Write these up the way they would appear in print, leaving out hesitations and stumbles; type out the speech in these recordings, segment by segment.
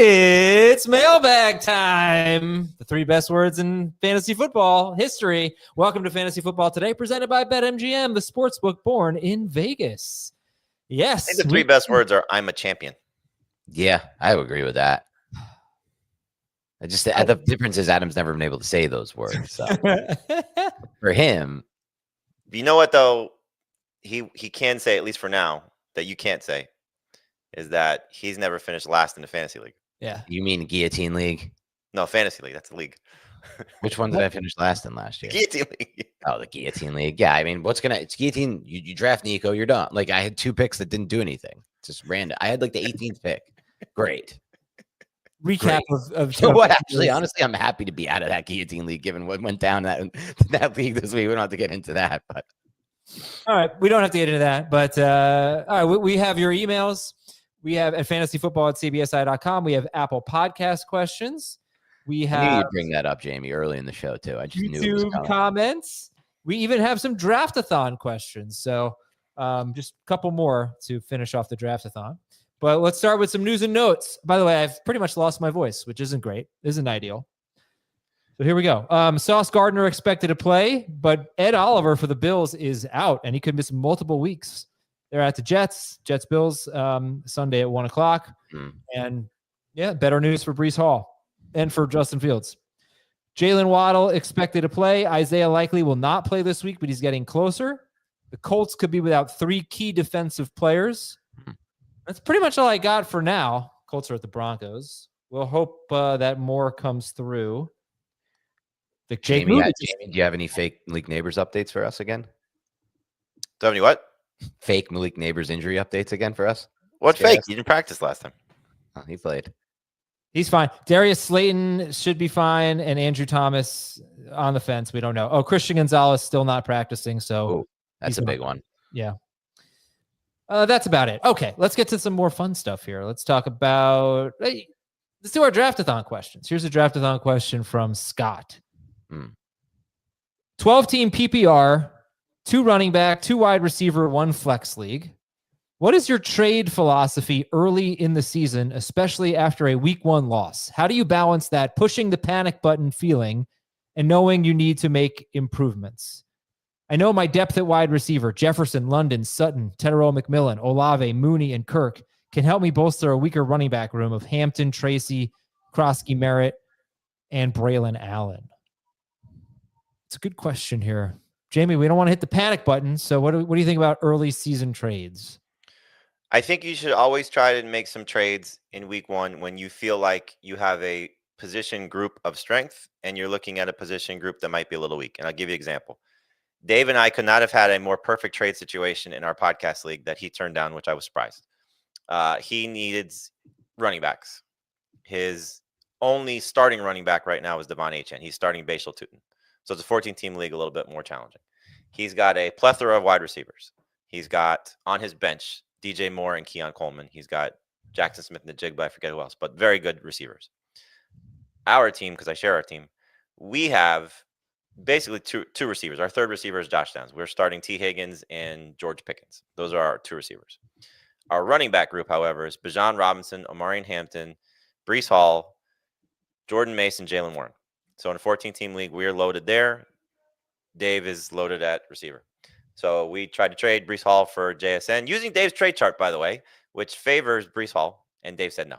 It's mailbag time. The 3 best words in fantasy football history. Welcome to Fantasy Football Today, presented by BetMGM, the sportsbook born in Vegas. Yes. I think the 3 best words are "I'm a champion." Yeah, I would agree with that. The difference is Adam's never been able to say those words. So for him, you know what though, he can say, at least for now, that you can't say, is that he's never finished last in the fantasy league. Yeah. You mean Guillotine League? No, fantasy league. That's a league. Which one did I finish last in last year? Guillotine League. Oh, the Guillotine League. Yeah, I mean, it's Guillotine. You draft Nico, you're done. Like, I had 2 picks that didn't do anything. Just random. I had like the 18th pick. Great. Recap of you know what? Actually, honestly, I'm happy to be out of that Guillotine League, given what went down that league this week. We don't have to get into that, but all right, we don't have to get into that. But all right, we have your emails. We have at fantasyfootball@cbsi.com. We have Apple Podcast questions. We have. I knew you'd bring that up, Jamey, early in the show too. I just knew it was coming. Comments. We even have some draft-a-thon questions. So just a couple more to finish off the draft-a-thon. But let's start with some news and notes. By the way, I've pretty much lost my voice, which isn't great. Isn't ideal. So here we go. Sauce Gardner expected to play, but Ed Oliver for the Bills is out, and he could miss multiple weeks. They're at the Jets-Bills Sunday at 1:00. And yeah, better news for Breece Hall and for Justin Fields. Jalen Waddle expected to play. Isaiah likely will not play this week, but he's getting closer. The Colts could be without 3 key defensive players. That's pretty much all I got for now. Colts are at the Broncos. We'll hope that more comes through. Jamey, do you have any fake Malik Neighbors updates for us again? Do you have any what? Fake Malik Neighbors injury updates again for us? What fake? You didn't practice last time. Oh, he played. He's fine. Darius Slayton should be fine, and Andrew Thomas on the fence. We don't know. Oh, Christian Gonzalez still not practicing, so that's a big one. Yeah. That's about it. Okay, let's get to some more fun stuff here. Let's talk about. Let's do our draft-a-thon questions. Here's a draft-a-thon question from Scott. 12-team PPR, 2 running back, 2 wide receiver, 1 flex league. What is your trade philosophy early in the season, especially after a week 1 loss? How do you balance that pushing the panic button feeling and knowing you need to make improvements? I know my depth at wide receiver, Jefferson, London, Sutton, Tedero McMillan, Olave, Mooney, and Kirk, can help me bolster a weaker running back room of Hampton, Tracy, Krosky, Merritt, and Braylon Allen. It's a good question here. Jamey, we don't want to hit the panic button, so what do you think about early season trades? I think you should always try to make some trades in week 1 when you feel like you have a position group of strength and you're looking at a position group that might be a little weak. And I'll give you an example. Dave and I could not have had a more perfect trade situation in our podcast league that he turned down, which I was surprised. He needed running backs. His only starting running back right now is Devon Achane. He's starting Bashal Tutin. So it's a 14-team league, a little bit more challenging. He's got a plethora of wide receivers. He's got on his bench DJ Moore and Keon Coleman. He's got Jackson Smith and the Jigba. I forget who else, but very good receivers. Our team, because I share our team, we have basically two receivers. Our third receiver is Josh Downs. We're starting T. Higgins and George Pickens. Those are our 2 receivers. Our running back group, however, is Bijan Robinson, Omarion Hampton, Breece Hall, Jordan Mason, Jalen Warren. So in a 14-team league, we're loaded there. Dave is loaded at receiver. So we tried to trade Breece Hall for JSN using Dave's trade chart, by the way, which favors Breece Hall, and Dave said no.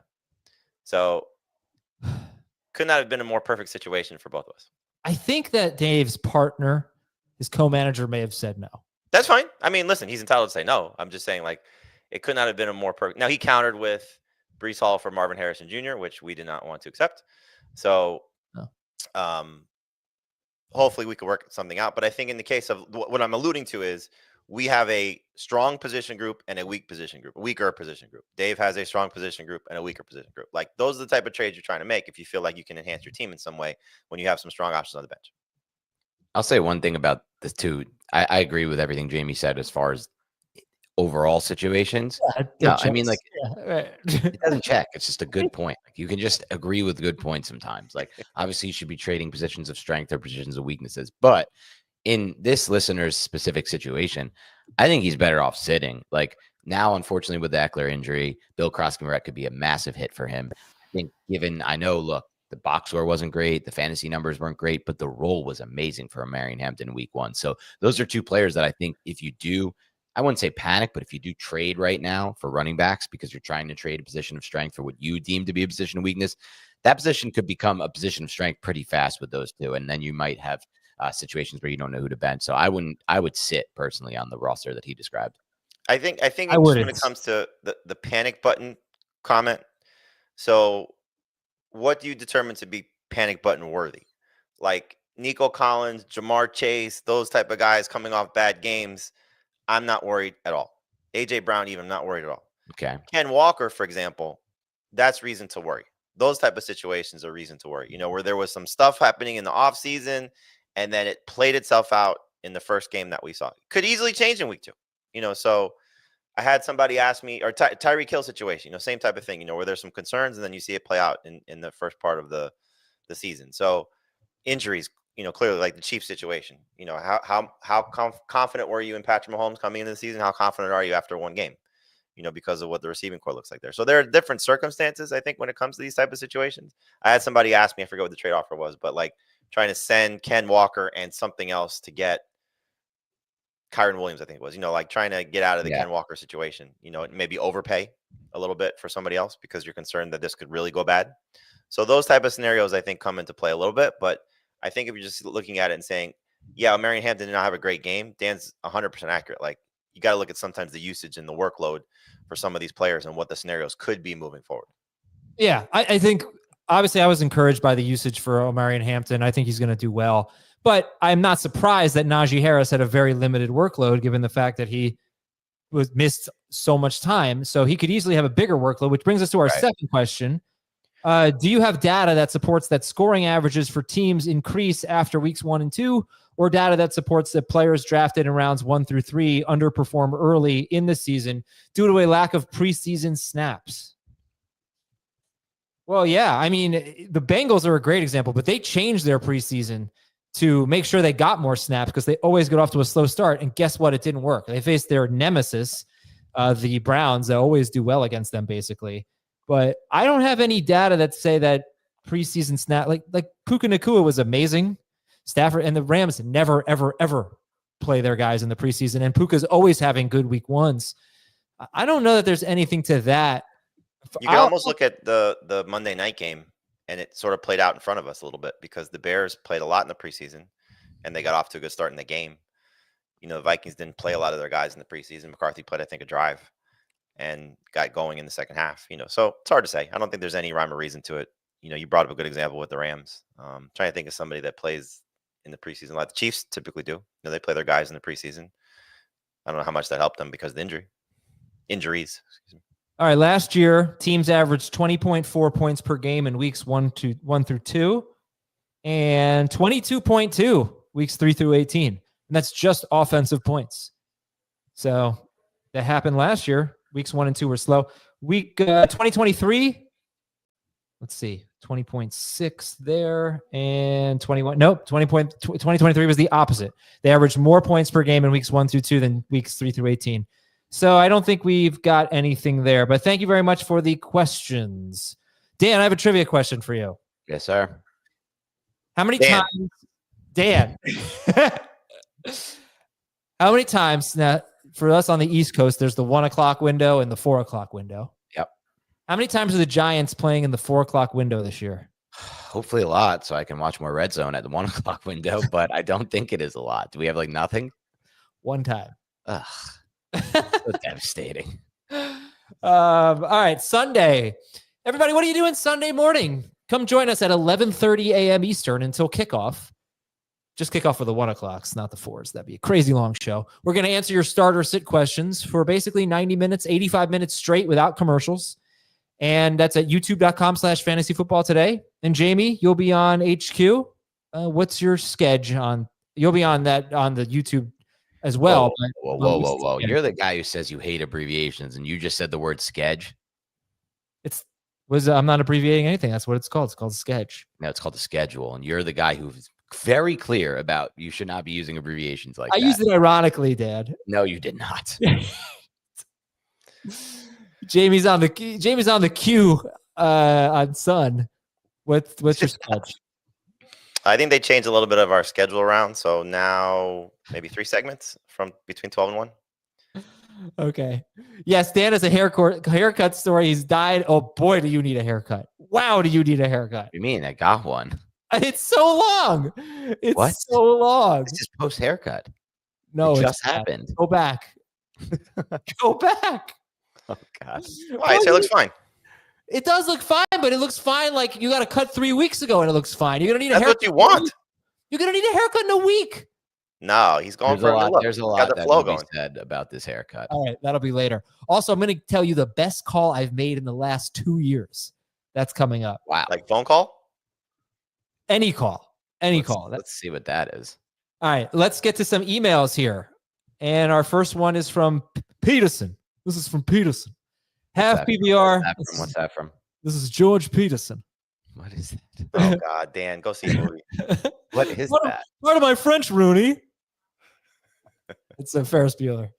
So could not have been a more perfect situation for both of us. I think that Dave's partner, his co-manager, may have said no. That's fine. I mean, listen, he's entitled to say no. I'm just saying, like, it could not have been a more perfect. Now, he countered with Breece Hall for Marvin Harrison Jr., which we did not want to accept. So, hopefully we could work something out. But I think in the case of what I'm alluding to is we have a strong position group and a weak position group, a weaker position group. Dave has a strong position group and a weaker position group. Like, those are the type of trades you're trying to make if you feel like you can enhance your team in some way when you have some strong options on the bench. I'll say one thing about this too. I agree with everything Jamey said as far as overall situations. No, I mean, like, it doesn't check. It's just a good point. Like, you can just agree with good points sometimes. Like, obviously you should be trading positions of strength or positions of weaknesses, but in this listener's specific situation, I think he's better off sitting. Like, now, unfortunately, with the Eckler injury, Bill Krosky could be a massive hit for him. think I know, look, the box score wasn't great. The fantasy numbers weren't great, but the role was amazing for Marion Hampton in week 1. So those are 2 players that I think if you do, I wouldn't say panic, but if you do trade right now for running backs because you're trying to trade a position of strength for what you deem to be a position of weakness, that position could become a position of strength pretty fast with those 2. And then you might have situations where you don't know who to bench. So I would sit personally on the roster that he described. I think when it comes to the panic button comment. So what do you determine to be panic button worthy? Like Nico Collins, Jamar Chase, those type of guys coming off bad games, I'm not worried at all. AJ Brown, even, I'm not worried at all. Okay. Ken Walker, for example, that's reason to worry. Those type of situations are reason to worry. Where there was some stuff happening in the offseason and then it played itself out in the first game that we saw. Could easily change in week 2. So I had somebody ask me, or Tyreek Hill situation, same type of thing, where there's some concerns and then you see it play out in the first part of the season. So injuries, clearly like the Chiefs situation, how confident were you in Patrick Mahomes coming into the season? How confident are you after one game, because of what the receiving core looks like there. So there are different circumstances, I think, when it comes to these type of situations. I had somebody ask me, I forget what the trade offer was, but like trying to send Ken Walker and something else to get Kyron Williams, I think it was, like trying to get out of the Ken Walker situation, maybe overpay a little bit for somebody else because you're concerned that this could really go bad. So those type of scenarios, I think, come into play a little bit. But I think if you're just looking at it and saying, yeah, Marion Hampton did not have a great game, Dan's 100% accurate. Like, you got to look at sometimes the usage and the workload for some of these players and what the scenarios could be moving forward. Yeah, I think, obviously, I was encouraged by the usage for Marion Hampton. I think he's going to do well. But I'm not surprised that Najee Harris had a very limited workload, given the fact that he missed so much time. So he could easily have a bigger workload, which brings us to our second question. Do you have data that supports that scoring averages for teams increase after weeks 1 and 2, or data that supports that players drafted in rounds 1 through 3 underperform early in the season due to a lack of preseason snaps? Well, yeah, I mean, the Bengals are a great example, but they changed their preseason to make sure they got more snaps because they always get off to a slow start. And guess what? It didn't work. They faced their nemesis, the Browns, that always do well against them, basically. But I don't have any data that say that preseason snap, like Puka Nacua was amazing. Stafford and the Rams never, ever, ever play their guys in the preseason. And Puka's always having good week 1s. I don't know that there's anything to that. You can almost look at the Monday night game, and it sort of played out in front of us a little bit because the Bears played a lot in the preseason and they got off to a good start in the game. The Vikings didn't play a lot of their guys in the preseason. McCarthy played, I think, a drive and got going in the second half, so it's hard to say. I don't think there's any rhyme or reason to it. You brought up a good example with the Rams. Trying to think of somebody that plays in the preseason like the Chiefs typically do. They play their guys in the preseason. I don't know how much that helped them because of the injuries. Excuse me. All right, last year, teams averaged 20.4 points per game in weeks 1 through 2, and 22.2 weeks 3 through 18. And that's just offensive points. So that happened last year. Weeks 1 and 2 were slow. Week 2023, let's see, 20.6 there, and 21. Nope, 2023 was the opposite. They averaged more points per game in weeks 1 through 2 than weeks 3 through 18. So I don't think we've got anything there, but thank you very much for the questions. Dan, I have a trivia question for you. Yes, sir. How many times, Dan, how many times, now for us on the East Coast, there's the 1 o'clock window and the 4 o'clock window. Yep. How many times are the Giants playing in the 4 o'clock window this year? Hopefully a lot, so I can watch more Red Zone at the 1 o'clock window, but I don't think it is a lot. Do we have like nothing? One time. Ugh. So devastating. All right, Sunday. Everybody, what are you doing Sunday morning? Come join us at 11:30 a.m. Eastern until kickoff. Just kick off for the 1 o'clocks, not the 4s. That'd be a crazy long show. We're going to answer your starter sit questions for basically 90 minutes, 85 minutes straight without commercials. And that's at youtube.com/fantasyfootball today. And Jamey, you'll be on HQ. What's your schedule on? You'll be on that on the YouTube as well. Whoa. You're the guy who says you hate abbreviations, and you just said the word sketch. I'm not abbreviating anything. That's what it's called. It's called sketch. No, it's called the schedule. And you're the guy who's very clear about you should not be using abbreviations like that. I used it ironically, Dad. No, you did not. Jamey's on the queue on Sun. What's your sketch? I think they changed a little bit of our schedule around. So now maybe 3 segments from between 12 and 1. Okay. Yes, Dan has a haircut story. He's died. Oh boy, do you need a haircut. Wow, do you need a haircut? What do you mean? I got one. It's so long. It's What? so long. This is post haircut. No, it it's just happened. Go back. Go back. Oh God. Why? So it looks fine. It does look fine, but it looks fine like you got to cut 3 weeks ago and it looks fine. You're going to need a haircut. That's what you want. You're going to need a haircut in a week. No, he's going for a look. There's a He's lot got the that flow can be going. said about this haircut. All right, that'll be later. Also, I'm going to tell you the best call I've made in the last 2 years. That's coming up. Wow. Like phone call? Any call. Call. Let's see what that is. All right, let's get to some emails here. And our first one is from Peterson. This is from Peterson. Half PBR. What's that from? This is George Peterson. What is that? Oh God, Dan, go see a movie. What is that? Part of my French, Rooney. It's a Ferris Bueller.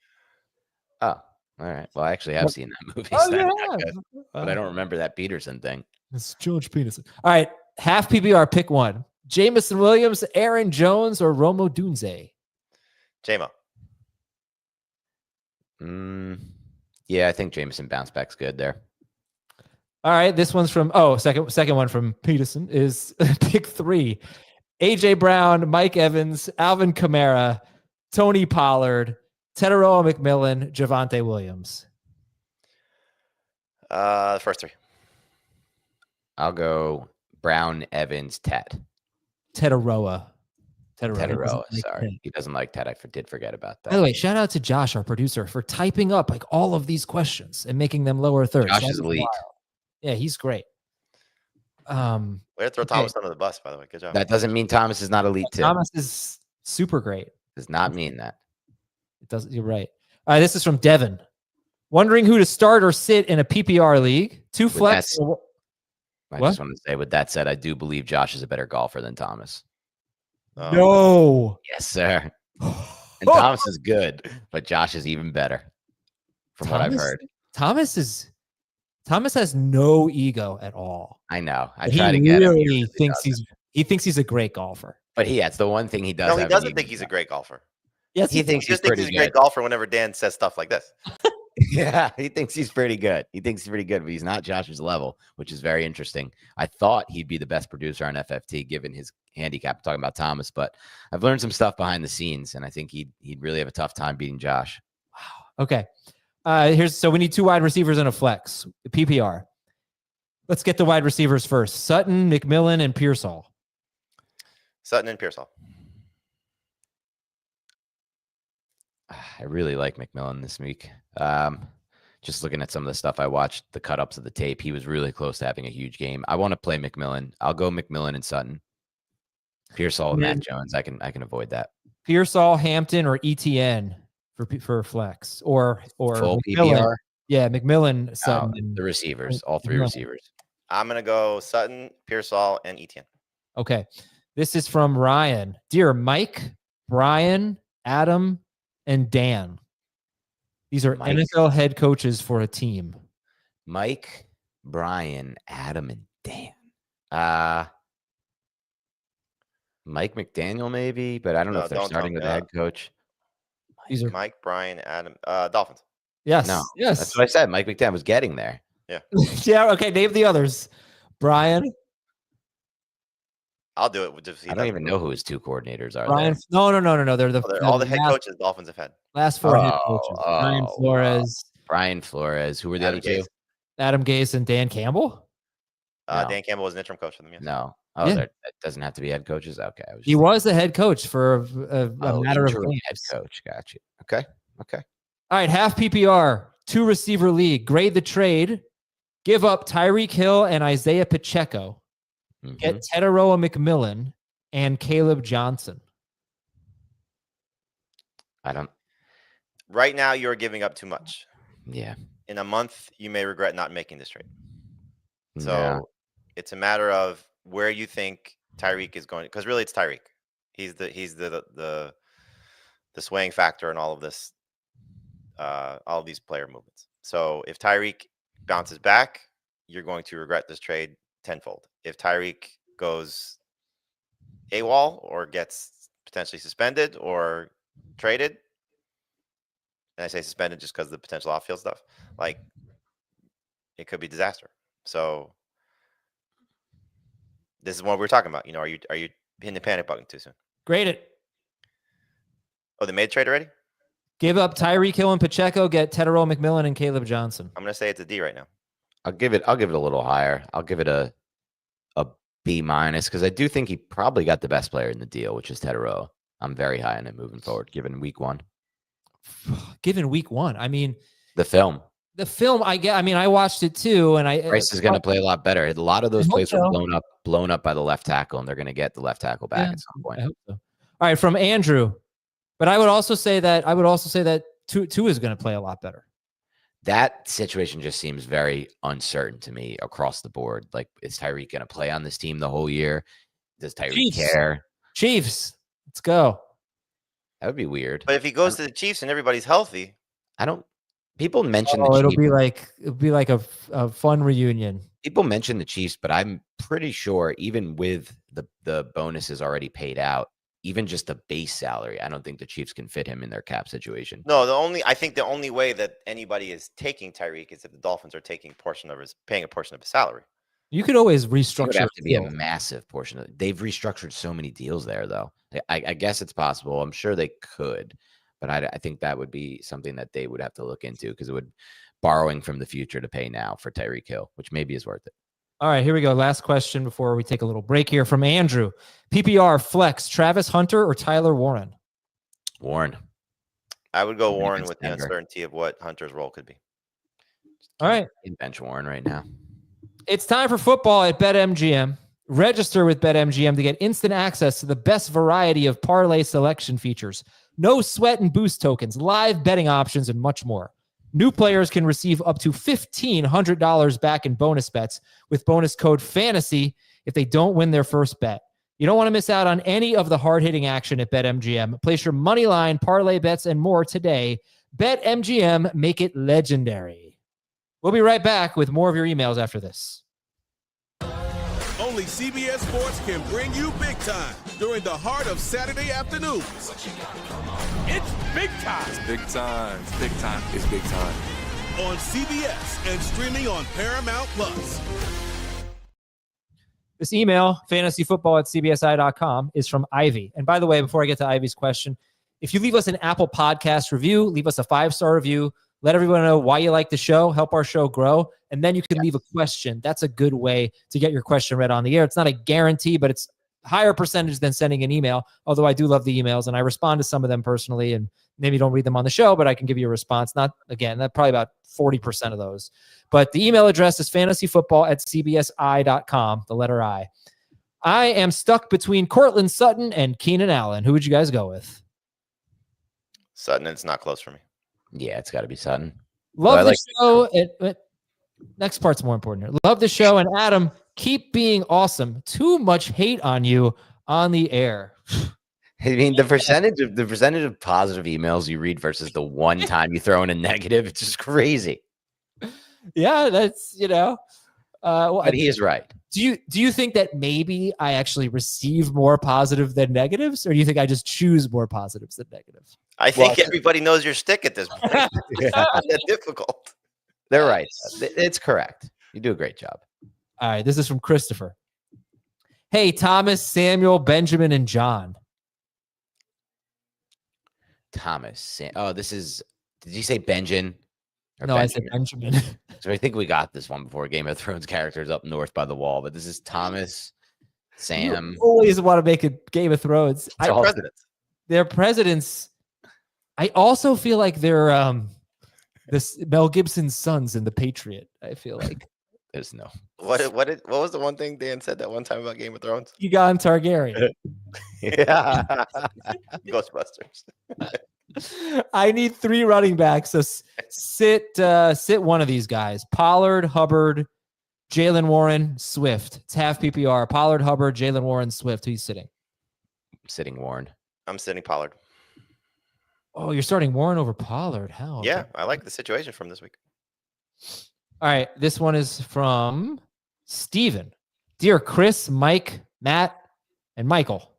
Oh, all right. Well, I actually have seen that movie. Oh, so yeah. not good, but I don't remember that Peterson thing. It's George Peterson. All right, half PBR, pick one. Jamison Williams, Aaron Jones, or Romo Dunze? JMO. Yeah, I think Jameson bounce back's good there. All right, this one's from second one from Peterson is pick three. AJ Brown, Mike Evans, Alvin Kamara, Tony Pollard, Teteroa McMillan, Javonte Williams. The first three. I'll go Brown, Evans, Teteroa. Sorry. He doesn't like Ted. I did forget about that. By the way, shout out to Josh, our producer, for typing up like all of these questions and making them lower thirds. Josh is elite. Yeah, he's great. Way to throw Thomas under the bus, by the way. Good job. That doesn't mean Thomas is not elite too. Thomas is super great. Does not mean that. It does. You're right. All right, this is from Devin. Wondering who to start or sit in a PPR league. Two flex. I just want to say, with that said, I do believe Josh is a better golfer than Thomas. No. Yes, sir. And Thomas is good, but Josh is even better from what I've heard. Thomas has no ego at all. I know. I try to get him. He thinks he's a great golfer. But that's the one thing he does. No, he doesn't think he's a great golfer. Yes, he thinks he's a great golfer whenever Dan says stuff like this. Yeah, he thinks he's pretty good. But he's not Josh's level, which is very interesting. I thought he'd be the best producer on FFT given his handicap. I'm talking about Thomas, but I've learned some stuff behind the scenes, and I think he'd really have a tough time beating Josh. Wow. Okay. So we need two wide receivers and a flex. PPR. Let's get the wide receivers first. Sutton, McMillan, and Pearsall. Sutton and Pearsall. I really like McMillan this week. Just looking at some of the stuff I watched, the cut-ups of the tape, he was really close to having a huge game. I want to play McMillan. I'll go McMillan and Sutton. Pearsall and Matt Jones. I can avoid that. Pearsall, Hampton, or ETN for flex or full McMillan. PPR. Yeah, McMillan, Sutton, the receivers, all three receivers. I'm gonna go Sutton, Pearsall, and ETN. Okay, this is from Ryan. Dear Mike, Brian, Adam, and Dan. These are NFL head coaches for a team. Mike, Brian, Adam, and Dan. Mike McDaniel, maybe, but I don't know if they're starting with a head coach. These are Mike, Brian, Adam, Dolphins. Yes. No. Yes. That's what I said. Mike McDaniel was getting there. Yeah. Yeah. Okay. Name the others. Brian. I'll do it. I don't even know who his two coordinators are. Brian. No. They're all the head coaches Dolphins have had. Last four head coaches. Brian Flores. Brian Flores. Who were the other two? Adam Gase and Dan Campbell. No. Dan Campbell was an interim coach for them. Yes. No. Oh, that doesn't have to be head coaches. Okay. He was the head coach for a matter of games. Head coach. Got you. Okay. All right. Half PPR, 2 receiver league. Grade the trade. Give up Tyreek Hill and Isaiah Pacheco. Mm-hmm. Get Teteroa McMillan and Caleb Johnson. Right now, you're giving up too much. Yeah. In a month, you may regret not making this trade. So it's a matter of where you think Tyreek is going, because really it's Tyreek. He's the swaying factor in all of this, all of these player movements. So if Tyreek bounces back, you're going to regret this trade tenfold. If Tyreek goes AWOL or gets potentially suspended or traded, and I say suspended just because of the potential off-field stuff, like it could be disaster. So this is what we're talking about. Are you hitting the panic button too soon? Grade it. Oh, they made a trade already? Give up Tyreek Hill and Pacheco, get Tedero McMillan and Caleb Johnson. I'm gonna say it's a D right now. I'll give it a little higher. I'll give it a B- because I do think he probably got the best player in the deal, which is Tedero. I'm very high on it moving forward, given week one. Given week one, I mean, the film, I watched it too, and Bryce is going to play a lot better. A lot of those plays were blown up by the left tackle, and they're going to get the left tackle back at some point. I hope so. All right, from Andrew, but I would also say that Tua is going to play a lot better. That situation just seems very uncertain to me across the board. Like, is Tyreek going to play on this team the whole year? Does Tyreek care? Chiefs, let's go. That would be weird. But if he goes to the Chiefs and everybody's healthy, people mention the Chiefs. It'll be like a fun reunion. People mention the Chiefs, but I'm pretty sure even with the bonuses already paid out, even just the base salary, I don't think the Chiefs can fit him in their cap situation. No, I think the only way that anybody is taking Tyreek is if the Dolphins are paying a portion of his salary. You could always restructure. It would have to be a massive portion they've restructured so many deals there, though. I guess it's possible. I'm sure they could, but I think that would be something that they would have to look into, because it would borrowing from the future to pay now for Tyreek Hill, which maybe is worth it. All right, here we go. Last question before we take a little break here from Andrew. PPR flex, Travis Hunter or Tyler Warren? Warren. I would go Warren with the uncertainty of what Hunter's role could be. All right. Bench Warren right now. It's time for football at BetMGM. Register with BetMGM to get instant access to the best variety of parlay selection features. No sweat and boost tokens, live betting options, and much more. New players can receive up to $1,500 back in bonus bets with bonus code FANTASY if they don't win their first bet. You don't want to miss out on any of the hard-hitting action at BetMGM. Place your money line, parlay bets, and more today. BetMGM, make it legendary. We'll be right back with more of your emails after this. Only CBS Sports can bring you big time during the heart of Saturday afternoons. It's big time. It's big time. It's big time. It's big time. On CBS and streaming on Paramount Plus. This email, fantasyfootball@cbsi.com, is from Ivy. And by the way, before I get to Ivy's question, if you leave us an Apple Podcast review, leave us a 5-star review, let everyone know why you like the show, help our show grow, and then you can leave a question. That's a good way to get your question read on the air. It's not a guarantee, but it's higher percentage than sending an email, although I do love the emails, and I respond to some of them personally, and maybe don't read them on the show, but I can give you a response. Not, again, that's probably about 40% of those. But the email address is fantasyfootball@cbsi.com, the letter I. I am stuck between Cortland Sutton and Keenan Allen. Who would you guys go with? Sutton, it's not close for me. Yeah, it's got to be Sutton. Love the show. Next part's more important here. Love the show. And Adam, keep being awesome. Too much hate on you on the air. I mean, the percentage of positive emails you read versus the one time you throw in a negative, it's just crazy. Yeah, that's, but he is right. Do you think that maybe I actually receive more positive than negatives, or do you think I just choose more positives than negatives? I think everybody knows your stick at this point. It's not that difficult. They're right. It's correct. You do a great job. All right, this is from Christopher. Hey, Thomas, Samuel, Benjamin, and John. Thomas. This is. Did you say Benjamin? No, I said Benjamin. So I think we got this one before. Game of Thrones characters up north by the wall, but this is Thomas, Sam. You always want to make a Game of Thrones. They're presidents. I also feel like they're this Mel Gibson's sons in The Patriot. I feel like there's no. What was the one thing Dan said that one time about Game of Thrones? Egon Targaryen. Yeah. Ghostbusters. I need 3 running backs. So sit one of these guys. Pollard, Hubbard, Jalen Warren, Swift. It's half PPR. Pollard, Hubbard, Jalen Warren, Swift. Who's sitting? Sitting Warren. I'm sitting Pollard. Oh, you're starting Warren over Pollard. How? Yeah, I like the situation from this week. All right. This one is from Steven. Dear Chris, Mike, Matt, and Michael.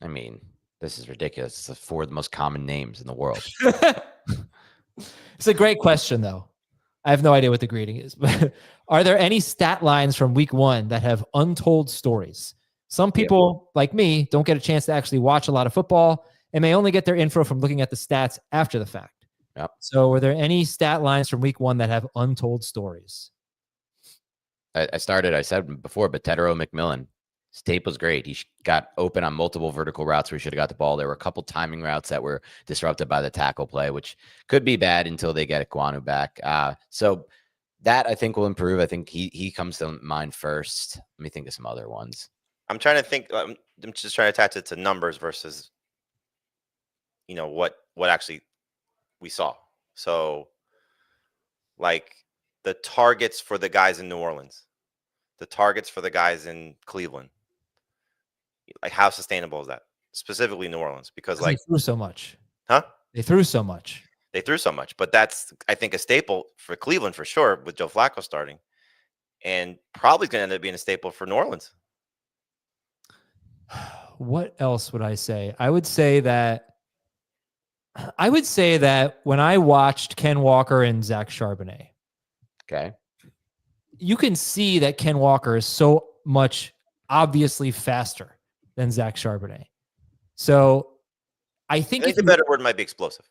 I mean, this is ridiculous. It's the 4 of the most common names in the world. It's a great question, though. I have no idea what the greeting is, but are there any stat lines from week 1 that have untold stories? Some people, like me, don't get a chance to actually watch a lot of football and may only get their info from looking at the stats after the fact. Yep. So were there any stat lines from week 1 that have untold stories? I said before, but Tedero McMillan, his tape was great. He got open on multiple vertical routes where he should have got the ball. There were a couple timing routes that were disrupted by the tackle play, which could be bad until they get Ekwonu back. So that I think will improve. I think he comes to mind first. Let me think of some other ones. I'm trying to think. I'm just trying to attach it to numbers versus, what actually we saw. So, like the targets for the guys in New Orleans, the targets for the guys in Cleveland. Like, how sustainable is that? Specifically New Orleans, because They threw so much. Huh? They threw so much. But that's, I think, a staple for Cleveland for sure with Joe Flacco starting, and probably going to end up being a staple for New Orleans. What else would I say? I would say that when I watched Ken Walker and Zach Charbonnet, Okay. you can see that Ken Walker is so much obviously faster than Zach Charbonnet. So I think the better word might be explosive.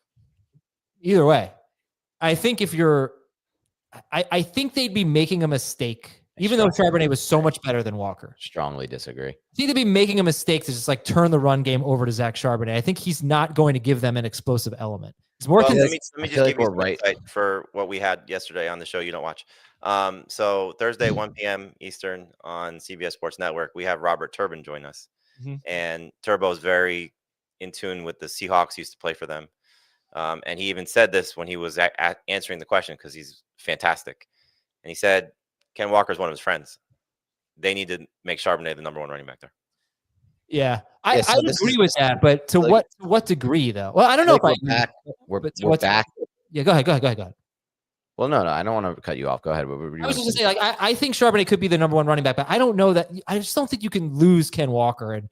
Either way, I think I think they'd be making a mistake, even though Charbonnet was so much better than Walker. Strongly disagree. I think they'd be making a mistake to just like turn the run game over to Zach Charbonnet. I think he's not going to give them an explosive element. It's more. Let me just give you some insight for what we had yesterday on the show you don't watch. So Thursday, 1 p.m. Eastern on CBS Sports Network, we have Robert Turbin join us. Mm-hmm. And Turbo is very in tune with the Seahawks, used to play for them. And he even said this when he was answering the question, because he's fantastic. And he said, Ken Walker is one of his friends. They need to make Charbonnet the number 1 running back there. Yeah, I agree with that, but to what degree though? Well, I don't know if we're back. Yeah, go ahead. Well, no, I don't want to cut you off. Go ahead. I was just gonna say, like, I think Charbonnet could be the number 1 running back, but I don't know that. I just don't think you can lose Ken Walker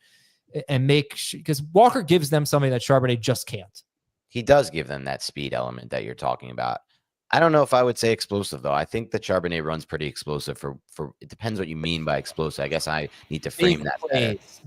and make, because Walker gives them something that Charbonnet just can't. He does give them that speed element that you're talking about. I don't know if I would say explosive, though. I think the Charbonnet run's pretty explosive for it depends what you mean by explosive. I guess I need to frame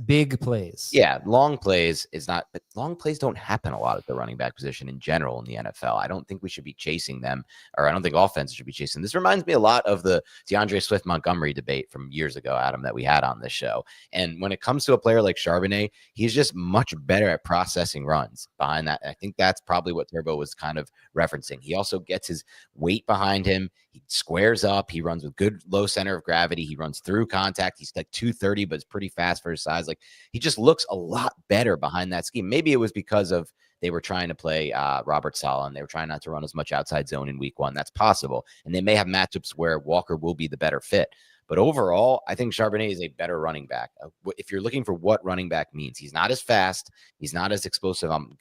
Big plays. Yeah, long plays is not, but long plays don't happen a lot at the running back position in general in the NFL. I don't think we should be chasing them, or I don't think offense should be chasing. This reminds me a lot of the DeAndre Swift Montgomery debate from years ago, Adam, that we had on this show. And when it comes to a player like Charbonnet, he's just much better at processing runs behind that. And I think that's probably what Turbo was kind of referencing. He also gets his weight behind him. He squares up. He runs with good low center of gravity. He runs through contact. He's like 230, but it's pretty fast for his size. Like, he just looks a lot better behind that scheme. Maybe it was because of they were trying to play Robert Saleh, and they were trying not to run as much outside zone in week 1. That's possible. And they may have matchups where Walker will be the better fit. But overall, I think Charbonnet is a better running back. If you're looking for what running back means, he's not as fast. He's not as explosive. I'm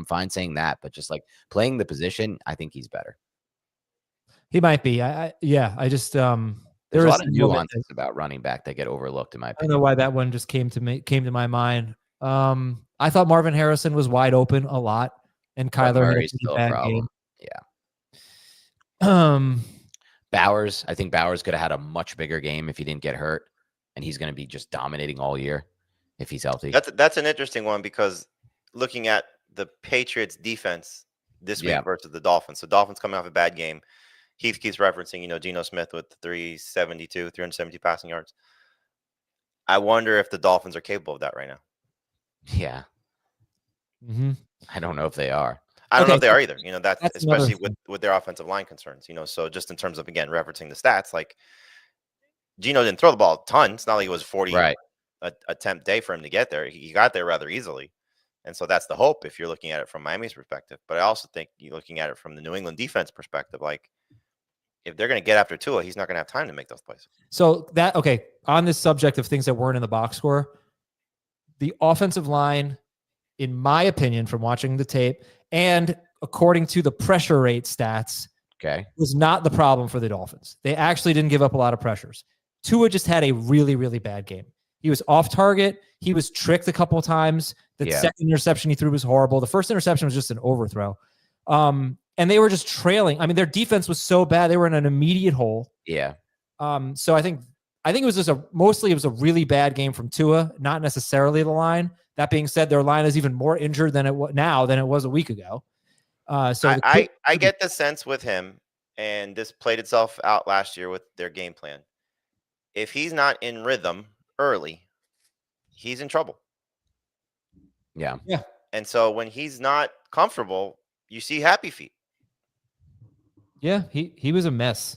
fine saying that, but just like playing the position, I think he's better. He might be. I just there's a lot of nuances about running back that get overlooked in my opinion. I don't know why that one just came to my mind. I thought Marvin Harrison was wide open a lot, and Kyler had a bad game. Yeah. Bowers, I think Bowers could have had a much bigger game if he didn't get hurt, and he's going to be just dominating all year if he's healthy. That's an interesting one, because looking at the Patriots defense this week versus the Dolphins. So Dolphins coming off a bad game. Heath keeps referencing, Geno Smith with 370 passing yards. I wonder if the Dolphins are capable of that right now. Yeah. Mm-hmm. I don't know if they are. I don't know if they are either. That's especially with their offensive line concerns. So just in terms of, again, referencing the stats, like Geno didn't throw the ball a ton. It's not like it was 40 attempt day for him to get there. He got there rather easily. And so that's the hope if you're looking at it from Miami's perspective. But I also think you're looking at it from the New England defense perspective. Like, if they're going to get after Tua, he's not going to have time to make those plays. So on this subject of things that weren't in the box score, the offensive line, in my opinion, from watching the tape and according to the pressure rate stats, Okay. was not the problem for the Dolphins. They actually didn't give up a lot of pressures. Tua just had a really, really bad game. He was off target. He was tricked a couple of times. The second interception he threw was horrible. The first interception was just an overthrow. And they were just trailing. I mean, their defense was so bad. They were in an immediate hole. Yeah. So I think it was just mostly it was a really bad game from Tua, not necessarily the line. That being said, their line is even more injured than it was a week ago. So I get the sense with him, and this played itself out last year with their game plan. If he's not in rhythm early, he's in trouble. Yeah. Yeah. And so when he's not comfortable, you see happy feet. Yeah, he was a mess.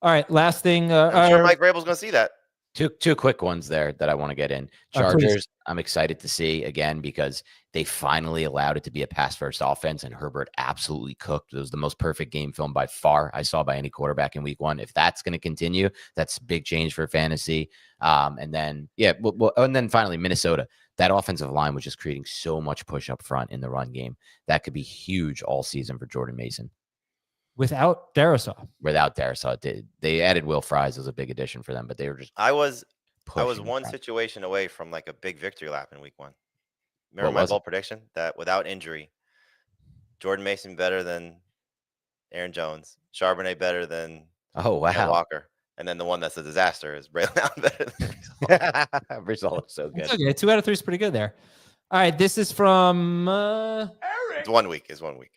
All right, last thing. I'm sure Mike Vrabel's going to see that. Two quick ones there that I want to get in. Chargers, I'm excited to see again because they finally allowed it to be a pass-first offense, and Herbert absolutely cooked. It was the most perfect game film by far I saw by any quarterback in week 1. If that's going to continue, that's a big change for fantasy. And then finally Minnesota. That offensive line was just creating so much push up front in the run game. That could be huge all season for Jordan Mason. Without Darisaw. They added Will Fries as a big addition for them, but they were just I was one situation away from like a big victory lap in week 1. Remember my bold prediction that without injury, Jordan Mason better than Aaron Jones, Charbonnet better than Walker, and then the one that's a disaster is Braylon Allen better than Result so good. It's okay. 2 out of 3 is pretty good there. All right, this is from It's 1 week. It's 1 week.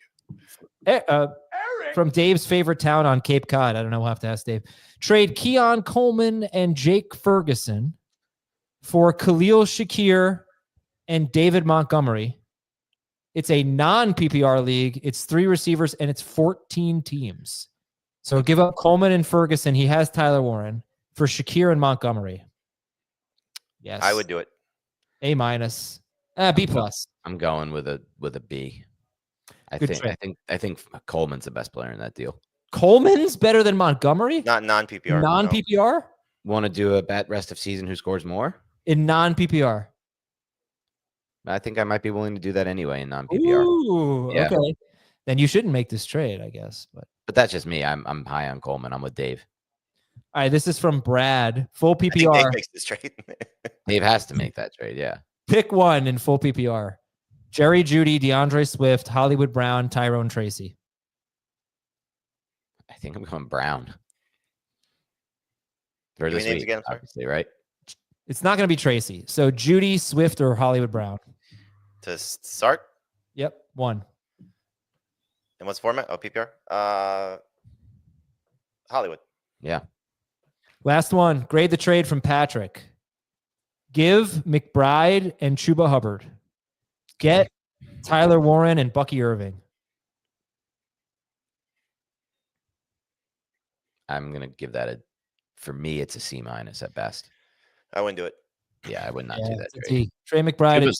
From Dave's favorite town on Cape Cod. I don't know. We'll have to ask Dave. Trade Keon Coleman and Jake Ferguson for Khalil Shakir and David Montgomery. It's a non-PPR league. It's 3 receivers and it's 14 teams. So give up Coleman and Ferguson. He has Tyler Warren for Shakir and Montgomery. Yes, I would do it. A-, B+. I'm going with a B. I think Coleman's the best player in that deal. Coleman's better than Montgomery? Not non-PPR. Non-PPR? Want to do a bet rest of season who scores more? In non-PPR. I think I might be willing to do that anyway in non-PPR. Ooh, yeah. Okay. Then you shouldn't make this trade, I guess. But that's just me. I'm high on Coleman. I'm with Dave. All right, this is from Brad. Full PPR. I think Dave makes this trade. Dave has to make that trade, yeah. Pick one in full PPR. Jerry Jeudy, DeAndre Swift, Hollywood Brown, Tyrone Tracy. I think I'm going Brown. For this week, again, obviously, right? It's not going to be Tracy. So Jeudy, Swift, or Hollywood Brown? To start? Yep, 1. And what's format? Oh, PPR? Hollywood. Yeah. Last one. Grade the trade from Patrick. Give McBride and Chuba Hubbard. Get Tyler Warren and Bucky Irving. I'm going to give that for me, it's a C- at best. I wouldn't do it. Yeah, I would not do that. Trey McBride.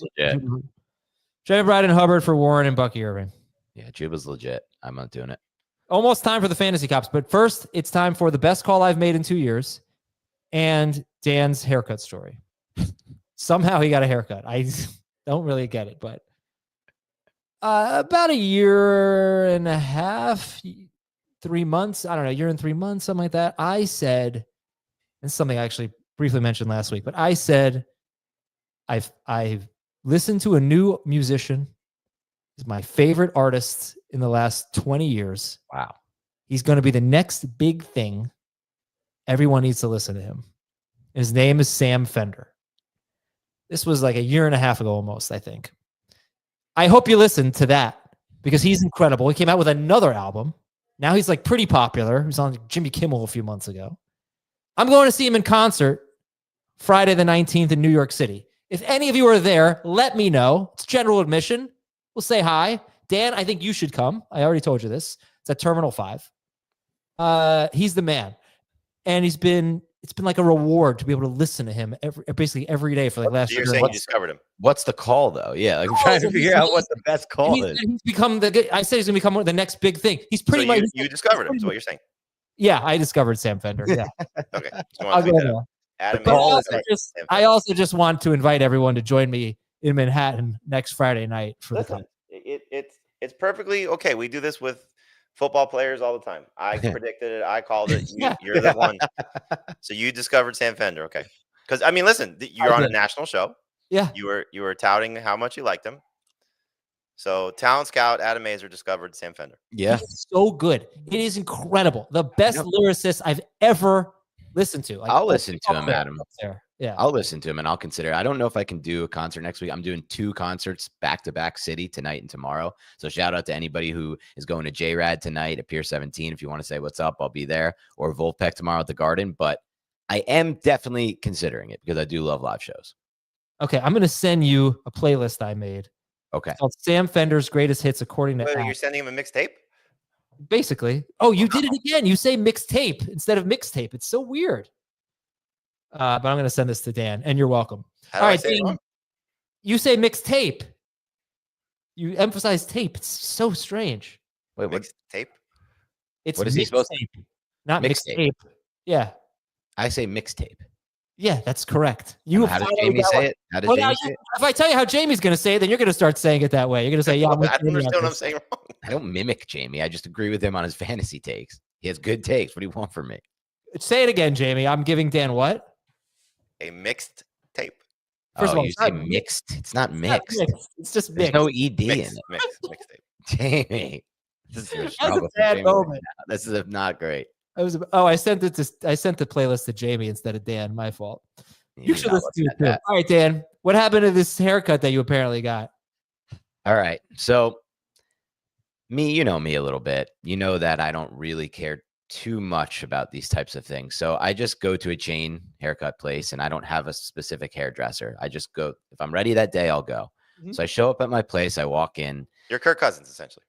Trey McBride and Hubbard for Warren and Bucky Irving. Yeah, Chuba's legit. I'm not doing it. Almost time for the fantasy cops, but first it's time for the best call I've made in 2 years and Dan's haircut story. Somehow he got a haircut. I don't really get it, but about a year and a half, 3 months, I don't know, year and 3 months, something like that. I said, and this is something I actually briefly mentioned last week, but I said, I've listened to a new musician. He's my favorite artist in the last 20 years. Wow. He's going to be the next big thing. Everyone needs to listen to him. His name is Sam Fender. This was like a year and a half ago almost, I think. I hope you listen to that because he's incredible. He came out with another album. Now he's like pretty popular. He was on Jimmy Kimmel a few months ago. I'm going to see him in concert Friday the 19th in New York City. If any of you are there, let me know. It's general admission. We'll say hi. Dan, I think you should come. I already told you this. It's at Terminal 5. He's the man. And it's been like a reward to be able to listen to him basically every day for like last year. You discovered him. What's the call though? Yeah, like I'm trying to figure out what the best call is. He's become I said he's gonna become the next big thing. He's pretty much you discovered him, is what you're saying. Yeah, I discovered Sam Fender. Yeah. Okay. I'll go there. I also just want to invite everyone to join me in Manhattan next Friday night for the concert. It's perfectly okay. We do this with Football players all the time. I predicted it. I called it. Yeah. You're the one. So you discovered Sam Fender. Okay. Because, I mean, listen, you're on a national show. Yeah. You were touting how much you liked him. So talent scout Adam Aizer discovered Sam Fender. Yeah. He's so good. It is incredible. The best lyricist I've ever listened to. I'll listen to him, Adam. Yeah. I'll listen to him and I'll consider. I don't know if I can do a concert next week. I'm doing 2 concerts back-to-back city tonight and tomorrow. So shout out to anybody who is going to JRAD tonight at Pier 17. If you want to say what's up, I'll be there. Or Wolfpack tomorrow at the Garden. But I am definitely considering it because I do love live shows. Okay, I'm going to send you a playlist I made. Okay. It's called Sam Fender's Greatest Hits according to Wait, you're sending him a mixtape? Basically. Oh, you did it again. You say mixtape instead of mixtape. It's so weird. But I'm going to send this to Dan, and you're welcome. How All right, say Dan, you say mixtape. You emphasize tape. It's so strange. Wait, what? Mixtape? It's What is he supposed to? Not Mixtape. mixtape. Yeah. I say mixtape. Yeah, that's correct. You How does Jamey say it? How does Jamey say it? If I tell you how Jamie's going to say it, then you're going to start saying it that way. You're going to say, yeah, I don't understand what I'm saying wrong. I don't mimic Jamey. I just agree with him on his fantasy takes. He has good takes. What do you want from me? Say it again, Jamie. I'm giving Dan what? A mixed tape. First of all, you say mixed. It's not mixed. It's just There's mixed. no ED in it. Mixtape. Jamie. This is That was a bad moment. This is not great. I sent the playlist to Jamie instead of Dan. My fault. You should listen to it too. that. All right, Dan. What happened to this haircut that you apparently got? All right. So you know me a little bit. You know that I don't really care too much about these types of things. So I just go to a chain haircut place and I don't have a specific hairdresser. I just go. If I'm ready that day, I'll go. Mhm. So I show up at my place. I walk in. You're Kirk Cousins, essentially.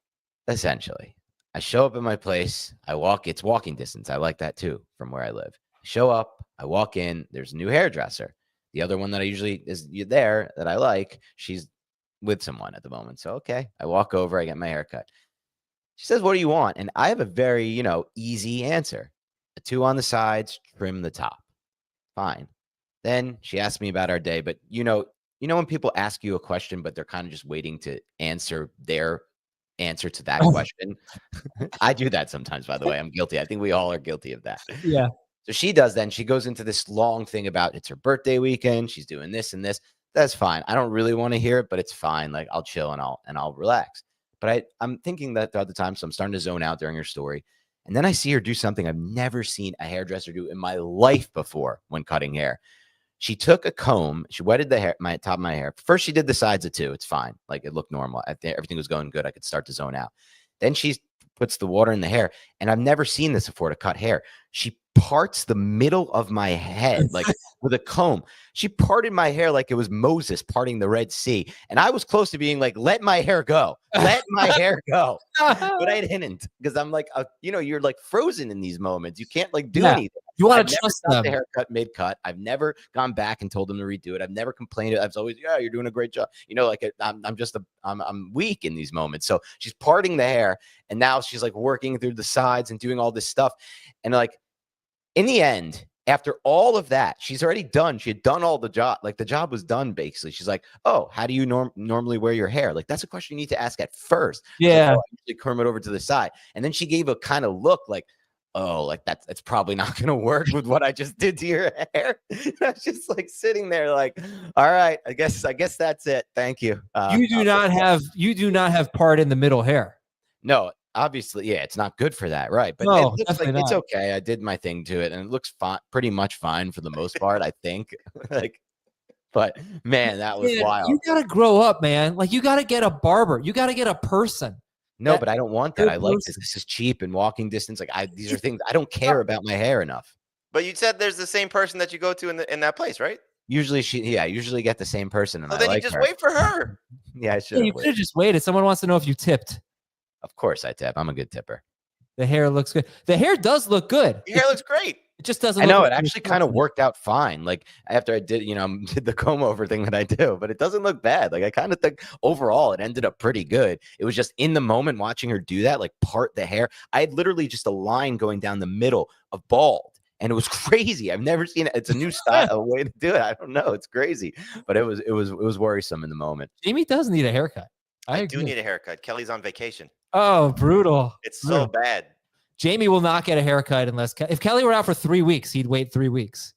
Essentially. I show up at my place. It's walking distance. I like that too from where I live. I show up. I walk in. There's a new hairdresser. The other one that I usually is there that I like, she's with someone at the moment. So, okay. I walk over. I get my haircut. She says, what do you want? And I have a very, easy answer. A 2 on the sides, trim the top. Fine. Then she asked me about our day. But, when people ask you a question, but they're kind of just waiting to answer their answer to that question. I do that sometimes, by the way. I'm guilty. I think we all are guilty of that. Yeah. So she does then. She goes into this long thing about it's her birthday weekend. She's doing this and this. That's fine. I don't really want to hear it, but it's fine. Like I'll chill and I'll relax. But I'm thinking that throughout the time. So I'm starting to zone out during her story. And then I see her do something I've never seen a hairdresser do in my life before when cutting hair. She took a comb. She wetted the hair, top of my hair. First, she did the sides of 2. It's fine. Like it looked normal. I think everything was going good. I could start to zone out. Then she puts the water in the hair. And I've never seen this before to cut hair. She parts the middle of my head like with a comb. She parted my hair like it was Moses parting the Red Sea. And I was close to being like, let my hair go. Let my hair go. But I didn't because I'm like, you're like frozen in these moments. You can't like do anything. You want to trust them. The haircut mid-cut. I've never gone back and told them to redo it. I've never complained. I was always, yeah, you're doing a great job. I'm weak in these moments. So she's parting the hair, and now she's like working through the sides and doing all this stuff. And like in the end, after all of that, she's already done. She had done all the job. Like the job was done basically. She's like, oh, how do you normally wear your hair? Like that's a question you need to ask at first. Yeah. I usually curl it over to the side, and then she gave a kind of look like, oh, like that's probably not going to work with what I just did to your hair. I was just like sitting there like, all right, I guess that's it. Thank you. You do not have part in the middle hair. No, obviously. Yeah. It's not good for that. Right. But no, it looks like it's okay. I did my thing to it and it looks fine, pretty much fine for the most part, I think. But man, that was wild. You got to grow up, man. Like you got to get a barber. You got to get a person. No, but I don't want that. I like this. This is cheap and walking distance. Like these are things I don't care about my hair enough. But you said there's the same person that you go to in that place, right? Usually I usually get the same person. And then I you just wait for her. Yeah, I should. You could have just waited. Someone wants to know if you tipped. Of course I tip. I'm a good tipper. The hair looks good. The hair does look good. Your hair looks great. It just doesn't. I know it actually kind of worked out fine. Like after I did, did the comb over thing that I do, but it doesn't look bad. Like I kind of think overall it ended up pretty good. It was just in the moment watching her do that, like part the hair. I had literally just a line going down the middle of bald, and it was crazy. I've never seen it. It's a new style, a way to do it. I don't know. It's crazy, but it was worrisome in the moment. Jamie does need a haircut. I do need a haircut. Kelly's on vacation. Oh, brutal. It's so Brutal. bad. Jamey will not get a haircut unless if Kelly were out for 3 weeks, he'd wait 3 weeks.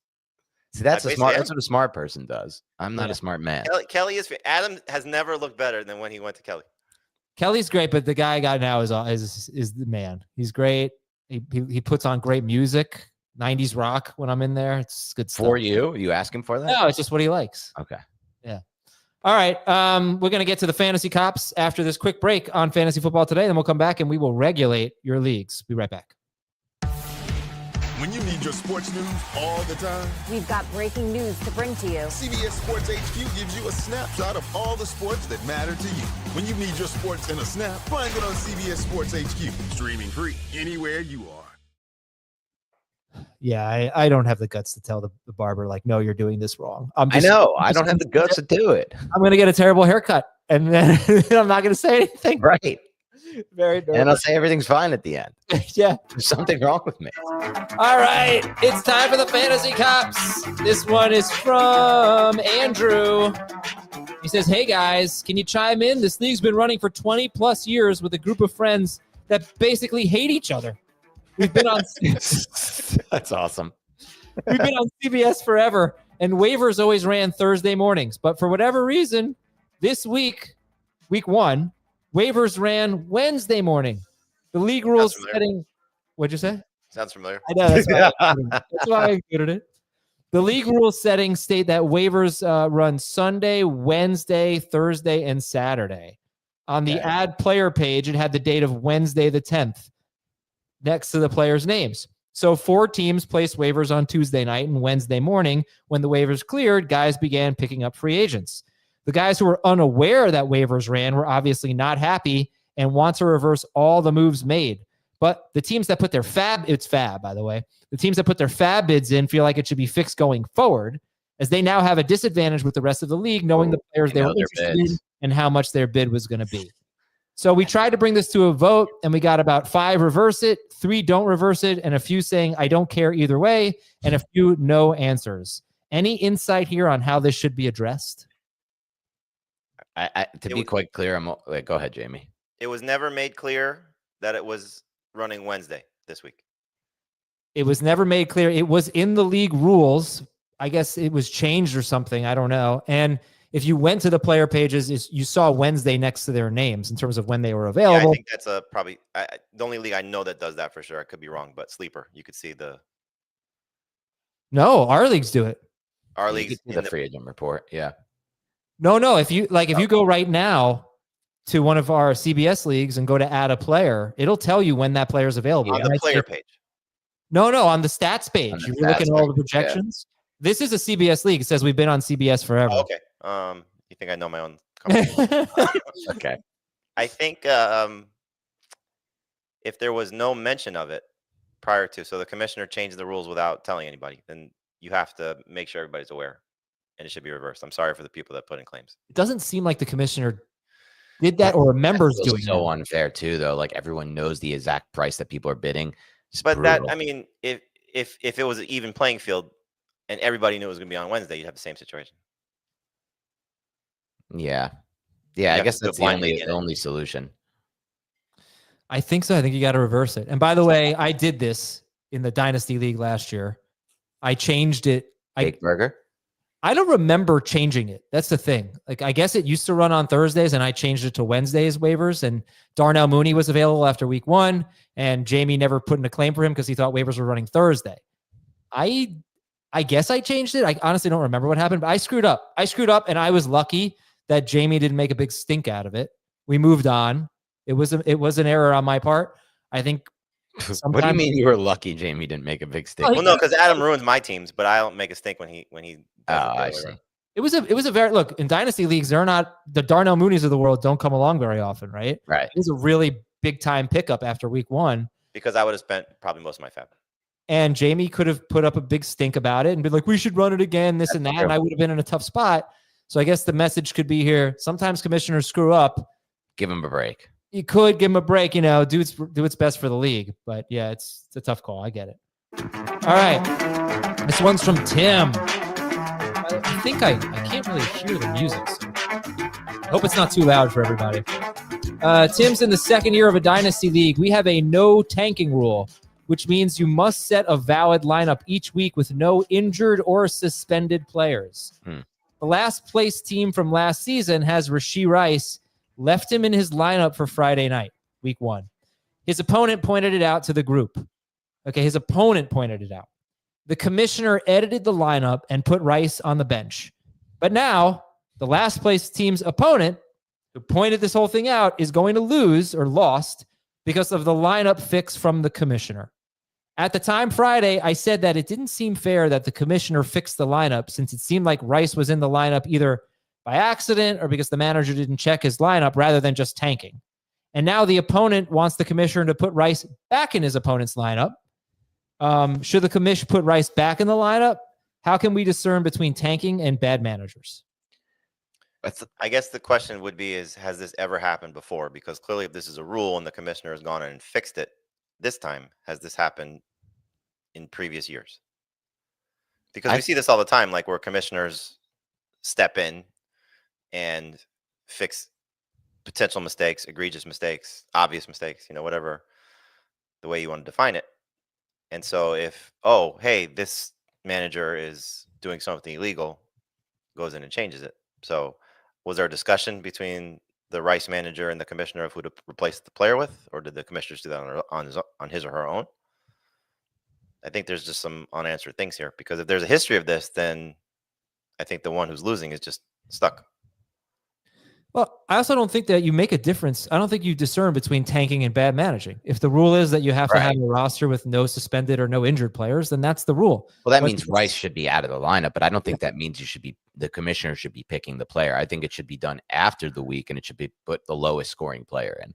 See, that's that's what a smart person does. I'm not a smart man. Kelly is. Adam has never looked better than when he went to Kelly. Kelly's great, but the guy I got now is the man. He's great. He puts on great music, 90s rock when I'm in there. It's good stuff. For you? You ask him for that? No, it's just what he likes. Okay. Yeah. All right. We're going to get to the fantasy cops after this quick break on Fantasy Football Today. Then we'll come back and we will regulate your leagues. Be right back. When you need your sports news all the time, we've got breaking news to bring to you. CBS Sports HQ gives you a snapshot of all the sports that matter to you. When you need your sports in a snap, find it on CBS Sports HQ. Streaming free anywhere you are. Yeah, I don't have the guts to tell the barber, like, no, you're doing this wrong. I don't have the guts to do it. I'm going to get a terrible haircut, and then I'm not going to say anything. Right. Very nervous. And I'll say everything's fine at the end. Yeah. There's something wrong with me. All right. It's time for the Fantasy Cops. This one is from Andrew. He says, hey, guys, can you chime in? This league's been running for 20 plus years with a group of friends that basically hate each other. We've been on That's awesome. We've been on CBS forever, and waivers always ran Thursday mornings. But for whatever reason, this week 1, waivers ran Wednesday morning. The league rules setting. What'd you say? Sounds familiar. I know. That's why I included it. The league rules settings state that waivers run Sunday, Wednesday, Thursday, and Saturday. On the add player page, it had the date of Wednesday the 10th next to the players' names. So 4 teams placed waivers on Tuesday night and Wednesday morning. When the waivers cleared, guys began picking up free agents. The guys who were unaware that waivers ran were obviously not happy and want to reverse all the moves made. But the teams that put their it's fab, by the way, the teams that put their fab bids in feel like it should be fixed going forward, as they now have a disadvantage with the rest of the league, knowing the players they were interested in and how much their bid was going to be. So we tried to bring this to a vote, and we got about 5 reverse it, 3 don't reverse it, and a few saying, I don't care either way, and a few no answers. Any insight here on how this should be addressed? To be quite clear, go ahead, Jamey. It was never made clear that it was running Wednesday this week. It was never made clear. It was in the league rules. I guess it was changed or something. I don't know. And if you went to the player pages, you saw Wednesday next to their names in terms of when they were available. Yeah, I think that's probably the only league I know that does that for sure. I could be wrong, but Sleeper, you could see the. No, our leagues do it. Our leagues in the free agent report. Yeah. No. If you go right now to one of our CBS leagues and go to add a player, it'll tell you when that player is available. On the player page. No, on the stats page. You're looking at all the projections. Yeah. This is a CBS league. It says we've been on CBS forever. Oh, okay. You think I know my own company? Okay. I think if there was no mention of it prior to, so the commissioner changed the rules without telling anybody, then you have to make sure everybody's aware, and it should be reversed. I'm sorry for the people that put in claims. It doesn't seem like the commissioner did that or remembers doing so that. Unfair too, though. Like everyone knows the exact price that people are bidding. It's but brutal. That, I mean, if it was an even playing field and everybody knew it was going to be on Wednesday, you'd have the same situation. Yeah. I guess that's the only solution. I think so. I think you got to reverse it. And by the way, I did this in the Dynasty League last year. I changed it. Big Burger? I don't remember changing it. That's the thing. Like, I guess it used to run on Thursdays, and I changed it to Wednesdays waivers. And Darnell Mooney was available after week 1, and Jamey never put in a claim for him because he thought waivers were running Thursday. I guess I changed it. I honestly don't remember what happened, but I screwed up. And I was lucky that Jamey didn't make a big stink out of it. We moved on. It was an error on my part. I think. What do you mean you were lucky Jamey didn't make a big stink? Well, no, because Adam ruins my teams, but I don't make a stink when he. I see. It was a very look in Dynasty leagues. They're not the Darnell Moonies of the world. Don't come along very often, right? Right. It was a really big time pickup after week 1 because I would have spent probably most of my fab. And Jamey could have put up a big stink about it and been like, "We should run it again, this and that," and I would have been in a tough spot. So I guess the message could be here: sometimes commissioners screw up. Give them a break. You could give him a break, do what's best for the league. But yeah, it's a tough call. I get it. All right. This one's from Tim. I think I can't really hear the music. So I hope it's not too loud for everybody. Tim's in the second year of a dynasty league. We have a no tanking rule, which means you must set a valid lineup each week with no injured or suspended players. The last place team from last season has Rashee Rice, left him in his lineup for Friday night, week 1. His opponent pointed it out to the group. Okay, his opponent pointed it out. The commissioner edited the lineup and put Rice on the bench. But now, the last place team's opponent, who pointed this whole thing out, is going to lose or lost because of the lineup fix from the commissioner. At the time Friday, I said that it didn't seem fair that the commissioner fixed the lineup since it seemed like Rice was in the lineup either by accident or because the manager didn't check his lineup rather than just tanking. And now the opponent wants the commissioner to put Rice back in his opponent's lineup. Should the commission put Rice back in the lineup? How can we discern between tanking and bad managers? I guess the question would be has this ever happened before? Because clearly if this is a rule and the commissioner has gone in and fixed it this time, has this happened in previous years? Because we see this all the time, like where commissioners step in and fix potential mistakes, egregious mistakes, obvious mistakes, whatever the way you want to define it. And so if, hey, this manager is doing something illegal, goes in and changes it. So was there a discussion between the Rice manager and the commissioner of who to replace the player with, or did the commissioners do that on his or her own? I think there's just some unanswered things here, because if there's a history of this, then I think the one who's losing is just stuck. Well, I also don't think that you make a difference. I don't think you discern between tanking and bad managing. If the rule is that you have to have a roster with no suspended or no injured players, then that's the rule. Well, that means Rice should be out of the lineup, but I don't think that means the commissioner should be picking the player. I think it should be done after the week, and it should be put the lowest scoring player in.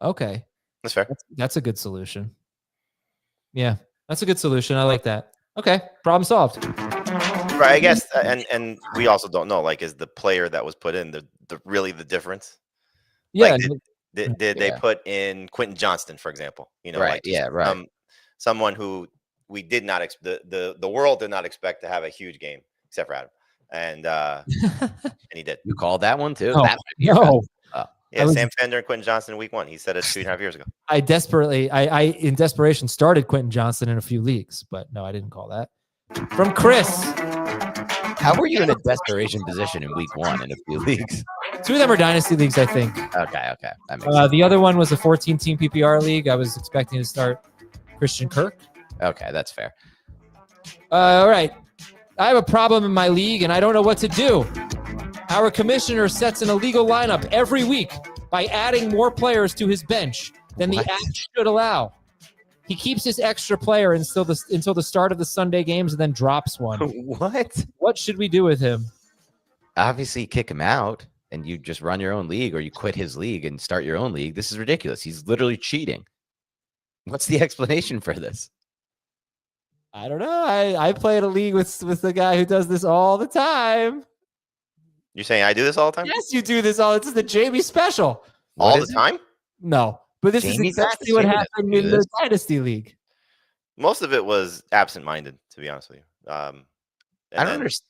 Okay. That's fair. That's a good solution. Yeah, that's a good solution. I like that. Okay, problem solved. Right, I guess, and we also don't know, like, is the player that was put in the really the difference? Yeah. Like, did they put in Quentin Johnston, for example? Right. Like someone who we did not the world did not expect to have a huge game, except for Adam, and he did. You called that one too? No. Sam Fender and Quentin Johnston in week 1. He said it 2.5 years ago. I in desperation started Quentin Johnston in a few leagues, but no, I didn't call that. From Chris. How were you in a desperation position in week 1 in a few leagues? 2 of them are dynasty leagues, I think. Okay. That makes sense. The other one was a 14-team PPR league. I was expecting to start Christian Kirk. Okay, that's fair. All right. I have a problem in my league, and I don't know what to do. Our commissioner sets an illegal lineup every week by adding more players to his bench than the app should allow. He keeps his extra player until the start of the Sunday games and then drops one. What? What should we do with him? Obviously, kick him out and you just run your own league, or you quit his league and start your own league. This is ridiculous. He's literally cheating. What's the explanation for this? I don't know. I played a league with the guy who does this all the time. You're saying I do this all the time? Yes, you do this all. This is the Jamey special. All the time? No, but this is exactly what happened in the Dynasty League. Most of it was absent-minded, to be honest with you. I don't understand.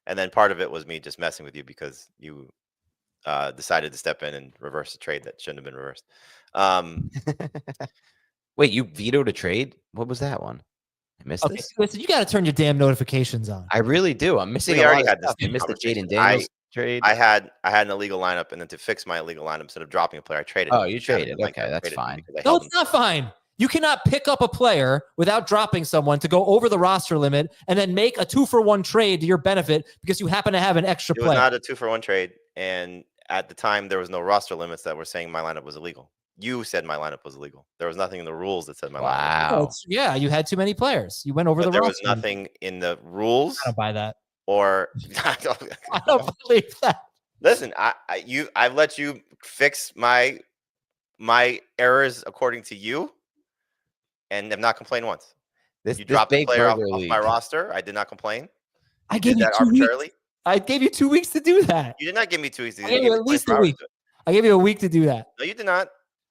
And then part of it was me just messing with you because you decided to step in and reverse a trade that shouldn't have been reversed. Wait, you vetoed a trade? What was that one? I missed this. Listen, you got to turn your damn notifications on. I really do. I'm missing. We already had this. I missed the Jaden Daniels trade. I had an illegal lineup, and then to fix my illegal lineup, instead of dropping a player, I traded. Oh, you traded. Okay, that's fine. No, it's not fine. You cannot pick up a player without dropping someone to go over the roster limit and then make a 2-for-1 trade to your benefit because you happen to have an extra player. It was not a 2-for-1 trade, and at the time there was no roster limits that were saying my lineup was illegal. You said my lineup was illegal. There was nothing in the rules that said my lineup was illegal. Yeah, you had too many players. You went over the roster. There was nothing in the rules. I don't buy that. Or I don't believe that. Listen, I've let you fix my errors according to you, and have not complained once. You dropped a player off my roster. I did not complain. I gave you that 2 weeks. I gave you 2 weeks to do that. You did not give me 2 weeks. I gave you at least a week. I gave you a week to do that. No, you did not.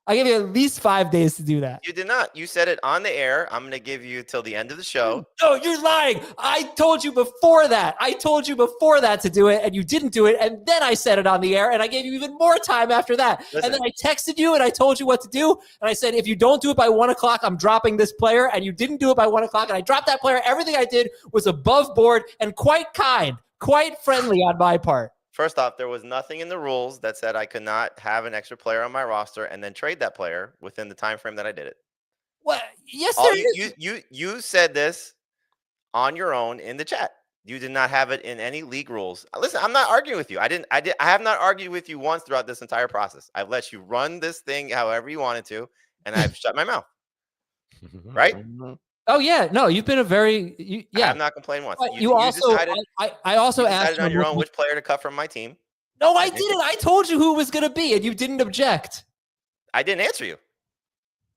I gave you at least 5 days to do that. You did not. You said it on the air. I'm going to give you till the end of the show. No, you're lying. I told you before that. To do it, and you didn't do it. And then I said it on the air, and I gave you even more time after that. Listen. And then I texted you, and I told you what to do. And I said, if you don't do it by 1 o'clock, I'm dropping this player. And you didn't do it by 1 o'clock, and I dropped that player. Everything I did was above board and quite kind, quite friendly on my part. First off, there was nothing in the rules that said I could not have an extra player on my roster and then trade that player within the time frame that I did it. What? Yes, there is. You said this on your own in the chat. You did not have it in any league rules. Listen, I'm not arguing with you. I have not argued with you once throughout this entire process. I've let you run this thing however you wanted to, and I've shut my mouth. Right? Oh yeah, no, you've been I have not complained once. I also asked on your own which player to cut from my team. No, I didn't. I told you who it was going to be, and you didn't object. I didn't answer you.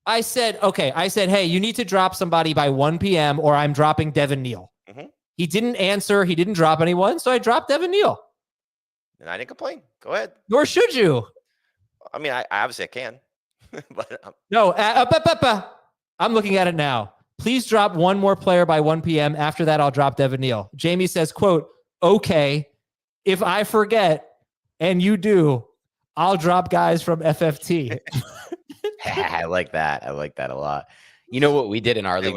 I said, okay. I said, hey, you need to drop somebody by 1 p.m. or I'm dropping Devin Neal. Mm-hmm. He didn't answer. He didn't drop anyone, so I dropped Devin Neal. And I didn't complain. Go ahead. Nor should you. I mean, I obviously can. But no, I'm looking at it now. Please drop one more player by 1 p.m. After that, I'll drop Devin Neal. Jamey says, quote, okay, if I forget and you do, I'll drop guys from FFT. I like that. I like that a lot. You know what we did in our league?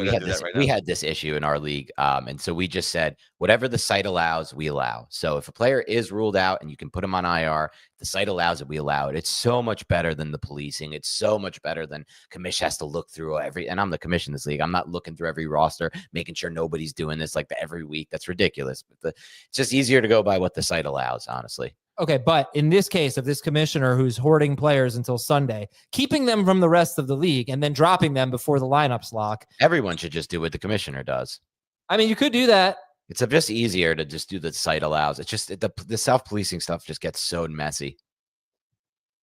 We had this issue in our league. And so we just said, whatever the site allows, we allow. So if a player is ruled out and you can put him on IR, the site allows it, we allow it. It's so much better than the policing. It's so much better than commission has to look through and I'm the commission in this league. I'm not looking through every roster, making sure nobody's doing this like every week. That's ridiculous. But it's just easier to go by what the site allows, honestly. Okay, but in this case of this commissioner who's hoarding players until Sunday, keeping them from the rest of the league and then dropping them before the lineups lock. Everyone should just do what the commissioner does. I mean, you could do that. It's just easier to just do the site allows. It's just the self-policing stuff just gets so messy.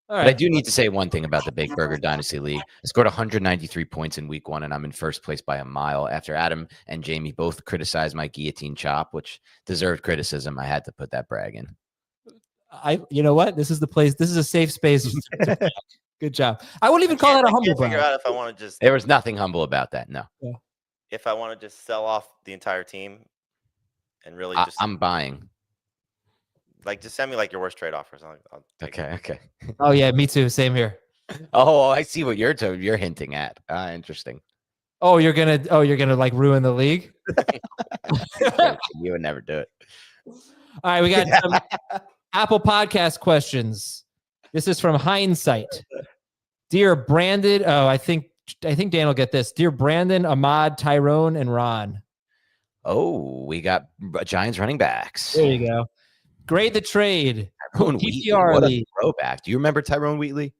All right. But I do need to say one thing about the Big Burger Dynasty League. I scored 193 points in week 1, and I'm in first place by a mile after Adam and Jamey both criticized my guillotine chop, which deserved criticism. I had to put that brag in. You know what? This is the place. This is a safe space. Good job. I wouldn't even call that a humble brag. Figure out if I want to just. There was nothing humble about that. No. Yeah. If I want to just sell off the entire team, and really just. I'm buying. Like, just send me like your worst trade offer or something. Okay. Oh yeah, me too. Same here. Oh, I see what you're hinting at. Interesting. Oh, you're gonna like ruin the league. You would never do it. All right, we got some Apple Podcast questions. This is from Hindsight. Dear Brandon, I think Dan will get this. Dear Brandon, Ahmad, Tyrone, and Ron. Oh, we got Giants running backs. There you go. Grade the trade. Tyrone Wheatley, what a throwback. Do you remember Tyrone Wheatley?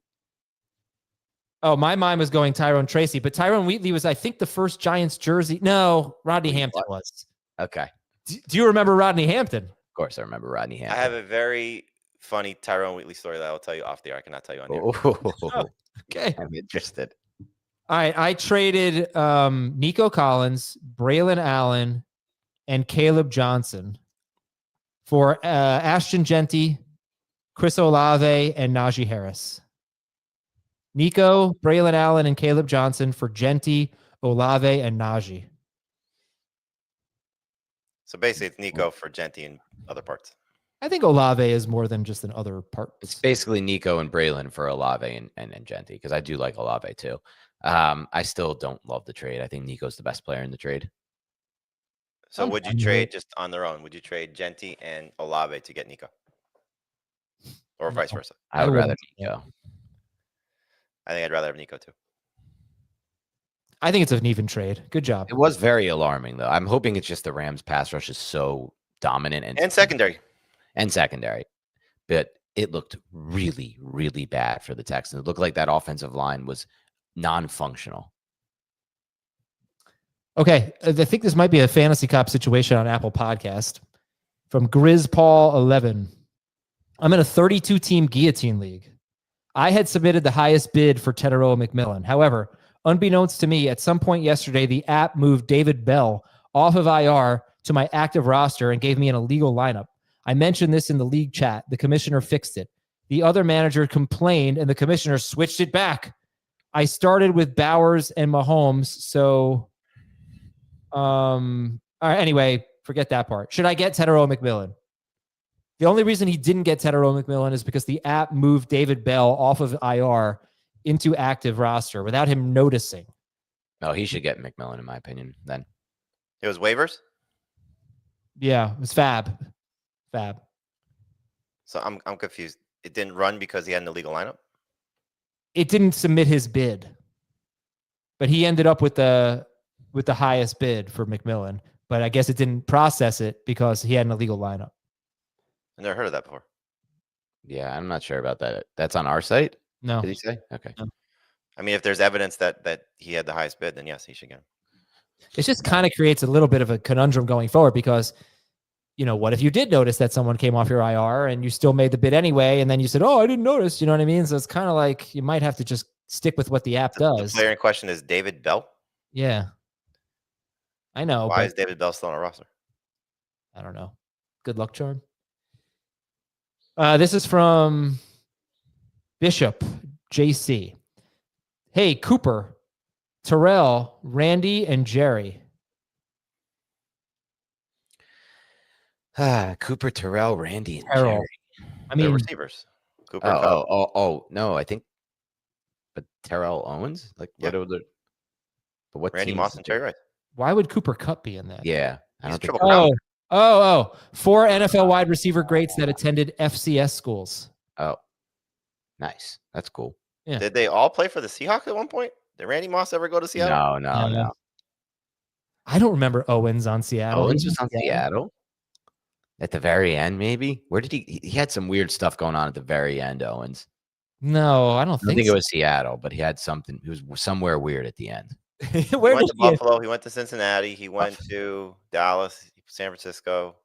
Oh, my mind was going Tyrone Tracy, but Tyrone Wheatley was, I think, the first Giants jersey. No, Rodney Hampton was. Okay. Do you remember Rodney Hampton? Of course, I remember Rodney Hampton. I have a very funny Tyrone Wheatley story that I will tell you off the air. I cannot tell you on the air. Oh, okay. I'm interested. All right. I traded Nico Collins, Braylon Allen, and Caleb Johnson for Ashton Genty, Chris Olave, and Najee Harris. Nico, Braylon Allen, and Caleb Johnson for Genty, Olave, and Najee. So basically, it's Nico for Genty and other parts. I think Olave is more than just an other part. It's basically Nico and Braylon for Olave and Genty, because I do like Olave too. I still don't love the trade. I think Nico's the best player in the trade. So would you trade just on their own? Would you trade Genty and Olave to get Nico? Or vice versa? I would rather Nico. I think I'd rather have Nico too. I think it's an even trade. Good job. It was very alarming, though. I'm hoping it's just the Rams' pass rush is so dominant And secondary. and secondary, but it looked really, really bad for the Texans. It looked like that offensive line was non-functional. Okay, I think this might be a fantasy cop situation on Apple Podcast from GrizzPaul11. I'm in a 32-team guillotine league. I had submitted the highest bid for Teteroa McMillan. However, unbeknownst to me, at some point yesterday, the app moved David Bell off of IR to my active roster and gave me an illegal lineup. I mentioned this in the league chat. The commissioner fixed it. The other manager complained, and the commissioner switched it back. I started with Bowers and Mahomes. So, all right, anyway, forget that part. Should I get Tedero McMillan? The only reason he didn't get Tedero McMillan is because the app moved David Bell off of IR into active roster without him noticing. No, he should get McMillan, in my opinion, then. It was waivers? Yeah, it was Fab. So I'm confused. It didn't run because he had an illegal lineup? It didn't submit his bid, but he ended up with the highest bid for McMillan. But I guess it didn't process it because he had an illegal lineup. I never heard of that before. Yeah, I'm not sure about that. That's on our site? No. Did he say? Okay. No. I mean, if there's evidence that he had the highest bid, then yes, he should get him. It just kind of creates a little bit of a conundrum going forward because, what if you did notice that someone came off your IR and you still made the bid anyway, and then you said, "Oh, I didn't notice." You know what I mean? So it's kind of like you might have to just stick with what the app does. The player in question is David Bell. Yeah, I know. Why is David Bell still on a roster? I don't know. Good luck charm. This is from Bishop JC. Hey, Cooper, Terrell, Randy, and Jerry. Cooper, Terrell, Randy, and Terrell. Jerry. I mean, They're receivers. Cooper. No, I think. But Terrell Owens, like Yeah. what are the? But what? Randy teams Moss is and there? Jerry Rice. why would Cooper Kupp be in that? Yeah, I He's don't think. triple crown. Oh, 4 NFL wide receiver greats that attended FCS schools. Oh, nice. That's cool. Yeah. Did they all play for the Seahawks at one point? Did Randy Moss ever go to Seattle? No. I don't remember Owens on Seattle. Owens was on Seattle at the very end, maybe. Where did he had some weird stuff going on at the very end, Owens. No, I don't I don't think think so. it was Seattle, but he had something. He was somewhere weird at the end. He Where went did to he? Buffalo. He went to Cincinnati. He went to Dallas, San Francisco.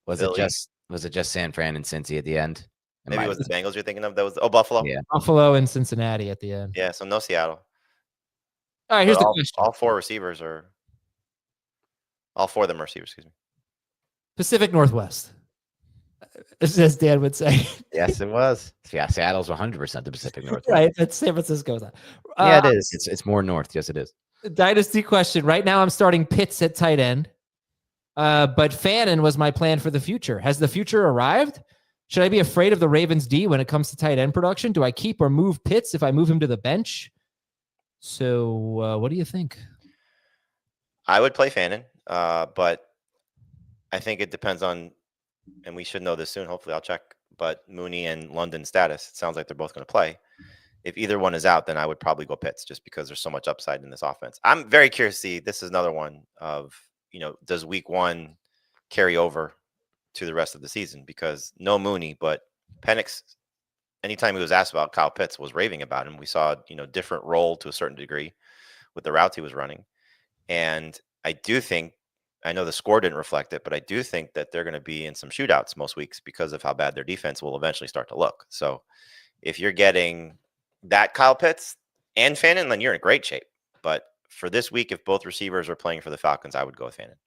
Was Philly. it just San Fran and Cincy at the end? Maybe it was the Bengals you're thinking of. That was Buffalo. Yeah. Buffalo and Cincinnati at the end. Yeah. So no Seattle. All right, here's But the question. all four receivers are. All four of them are receivers. Excuse me. Pacific Northwest, as Dan would say. Yes, it was. Yeah, Seattle's 100% the Pacific Northwest. Right, that's San Francisco's. Yeah, it is. It's more north. Yes, it is. Dynasty question. Right now, I'm starting Pitts at tight end, but Fannin was my plan for the future. Has the future arrived? Should I be afraid of the Ravens D when it comes to tight end production? Do I keep or move Pitts if I move him to the bench? So, what do you think? I would play Fannin, but I think it depends on, and we should know this soon. Hopefully, I'll check. But Mooney and London status. It sounds like they're both going to play. If either one is out, then I would probably go Pitts just because there's so much upside in this offense. I'm very curious to see. This is another one of, does week one carry over to the rest of the season? Because no Mooney, but Penix, anytime he was asked about Kyle Pitts, was raving about him. We saw, different role to a certain degree with the routes he was running. And I do think, I know the score didn't reflect it, but I do think that they're going to be in some shootouts most weeks because of how bad their defense will eventually start to look. So if you're getting that Kyle Pitts and Fannin, then you're in great shape. But for this week, if both receivers are playing for the Falcons, I would go with Fannin.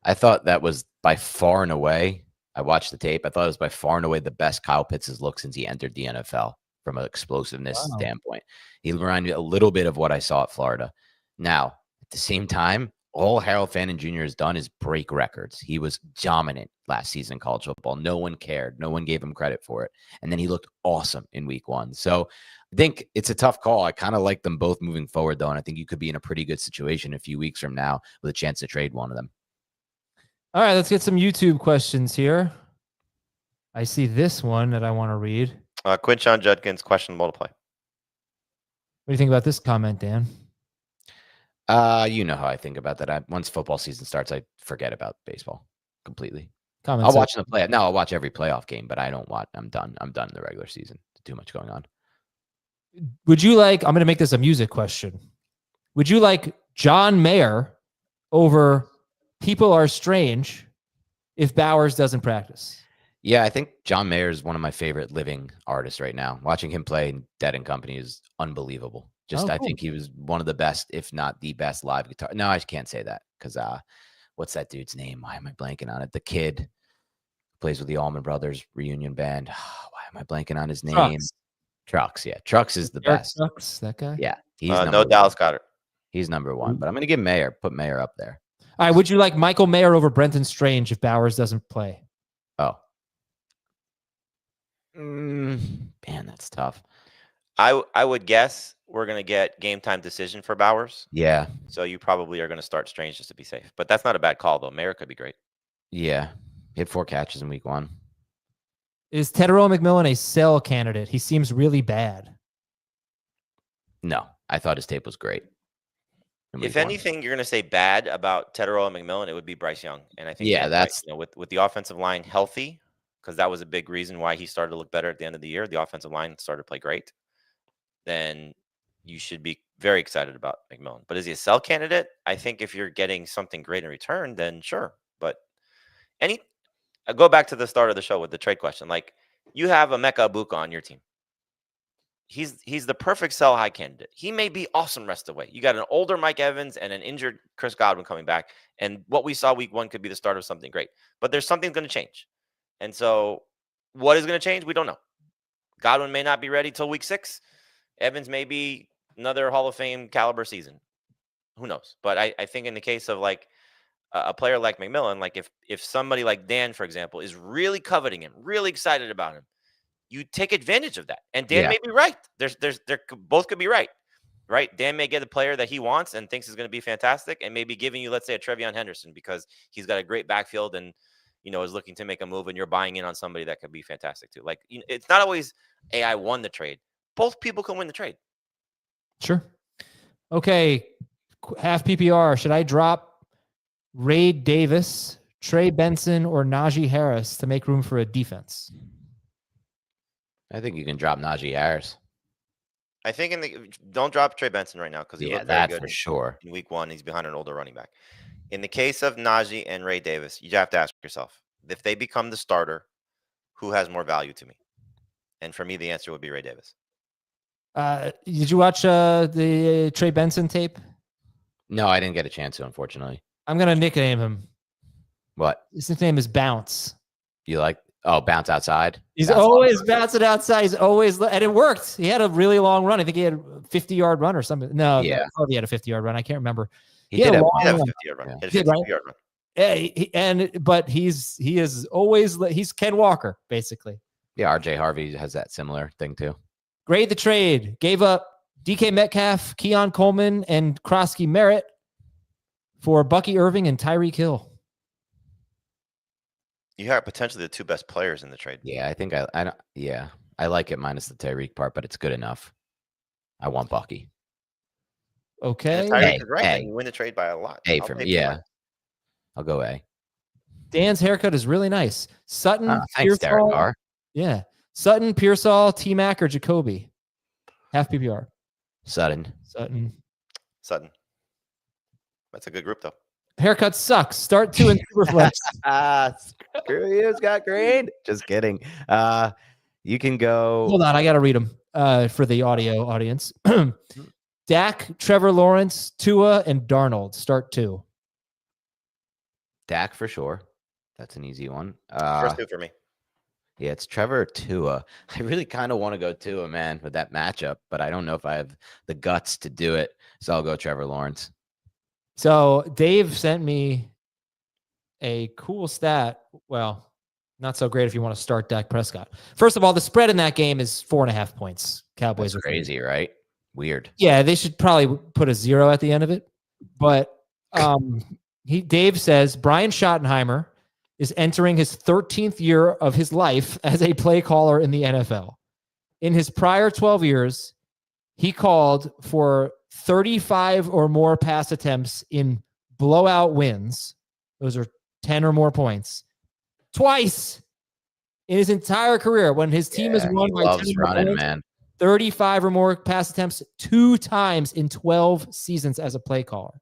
I thought that was by far and away. I watched the tape. I thought it was by far and away the best Kyle Pitts has looked since he entered the NFL from an explosiveness standpoint. He reminded me a little bit of what I saw at Florida. Now, at the same time, all Harold Fannin Jr. has done is break records. He was dominant last season in college football. No one cared. No one gave him credit for it. And then he looked awesome in week one. So I think it's a tough call. I kind of like them both moving forward, though. And I think you could be in a pretty good situation a few weeks from now with a chance to trade one of them. All right, let's get some YouTube questions here. I see this one that I want to read. Quinshon Judkins, questionable to play. What do you think about this comment, Dan? You know how I think about that. Once football season starts, I forget about baseball completely. Comments I'll watch the play. No, I'll watch every playoff game, but I don't watch. I'm done. I'm done in the regular season. Too much going on. Would you like? I'm going to make this a music question. Would you like John Mayer over People Are Strange if Bowers doesn't practice? Yeah, I think John Mayer is one of my favorite living artists right now. Watching him play in Dead and Company is unbelievable. Just, I think he was one of the best, if not the best live guitar. No, I can't say that because what's that dude's name? Why am I blanking on it? The kid who plays with the Allman Brothers reunion band. Why am I blanking on his name? Trucks. Yeah, Trucks is the best. Trucks, that guy? Yeah, He's no Dallas Goedert. He's number one, but I'm going to give put Mayer up there. All right. Would you like Michael Mayer over Brenton Strange if Bowers doesn't play? Oh. Man, that's tough. I would guess we're going to get game time decision for Bowers. Yeah. So you probably are going to start Strange just to be safe. But that's not a bad call, though. Mayer could be great. Yeah. He had 4 catches in week 1. Is Tedero McMillan a sell candidate? He seems really bad. No, I thought his tape was great. If anything, you're going to say bad about Tedero McMillan, it would be Bryce Young. And I think that's with the offensive line healthy, because that was a big reason why he started to look better at the end of the year. The offensive line started to play great. Then you should be very excited about McMillan. But is he a sell candidate? I think if you're getting something great in return, then sure. But I go back to the start of the show with the trade question. Like, you have Emeka Egbuka on your team. He's the perfect sell high candidate. He may be awesome rest of the way. You got an older Mike Evans and an injured Chris Godwin coming back. And what we saw week 1 could be the start of something great. But there's something going to change. And so what is going to change? We don't know. Godwin may not be ready till week 6. Evans may be another Hall of Fame caliber season. Who knows? But I think in the case of like a player like McMillan, like if somebody like Dan, for example, is really coveting him, really excited about him, you take advantage of that. And Dan may be right. Both could be right. Dan may get a player that he wants and thinks is going to be fantastic, and maybe giving you, let's say, a Trevion Henderson because he's got a great backfield and is looking to make a move, and you're buying in on somebody that could be fantastic too. Like, it's not always I won the trade. Both people can win the trade. Sure. Okay. Half PPR. Should I drop Ray Davis, Trey Benson, or Najee Harris to make room for a defense? I think you can drop Najee Harris. I think don't drop Trey Benson right now because he looked very good for sure. In week 1, he's behind an older running back. In the case of Najee and Ray Davis, you have to ask yourself, if they become the starter, who has more value to me? And for me, the answer would be Ray Davis. Did you watch the Trey Benson tape? No, I didn't get a chance to, unfortunately. I'm going to nickname him. What? His nickname is Bounce. You like? Oh, bounce outside. He's always bouncing outside. He's always, and it worked. He had a really long run. I think he had a 50-yard run or something. No, probably had a 50-yard run. I can't remember. He did have a 50-yard run. He did, right? Yeah, but he is always, he's Ken Walker, basically. Yeah, RJ Harvey has that similar thing too. Grade the trade. Gave up DK Metcalf, Keon Coleman, and Krosky Merritt for Bucky Irving and Tyreek Hill. You have potentially the 2 best players in the trade. Yeah, I think I like it minus the Tyreek part, but it's good enough. I want Bucky. Okay. Tyreek is right. And you win the trade by a lot. A for me. Yeah. I'll go A. Dan's haircut is really nice. Sutton, thanks, Derek R. Yeah. Sutton, Pearsall, T-Mac, or Jacoby? Half PPR. Sutton. That's a good group, though. Haircut sucks. Start 2 in Superflex. Screw you, Scott Green. Just kidding. You can go. Hold on. I got to read them for the audio audience. Dak, Trevor Lawrence, Tua, and Darnold. Start 2. Dak for sure. That's an easy one. First 2 for me. Yeah, it's Trevor or Tua. I really kind of want to go Tua, man, with that matchup, but I don't know if I have the guts to do it. So I'll go Trevor Lawrence. So Dave sent me a cool stat. Well, not so great if you want to start Dak Prescott. First of all, the spread in that game is 4.5 points. Cowboys are crazy, right? Weird. Yeah, they should probably put a 0 at the end of it. But Dave says Brian Schottenheimer is entering his 13th year of his life as a play caller in the NFL. In his prior 12 years, he called for 35 or more pass attempts in blowout wins. Those are 10 or more points. Twice in his entire career when his team has won by 10 running, man. 35 or more pass attempts 2 times in 12 seasons as a play caller.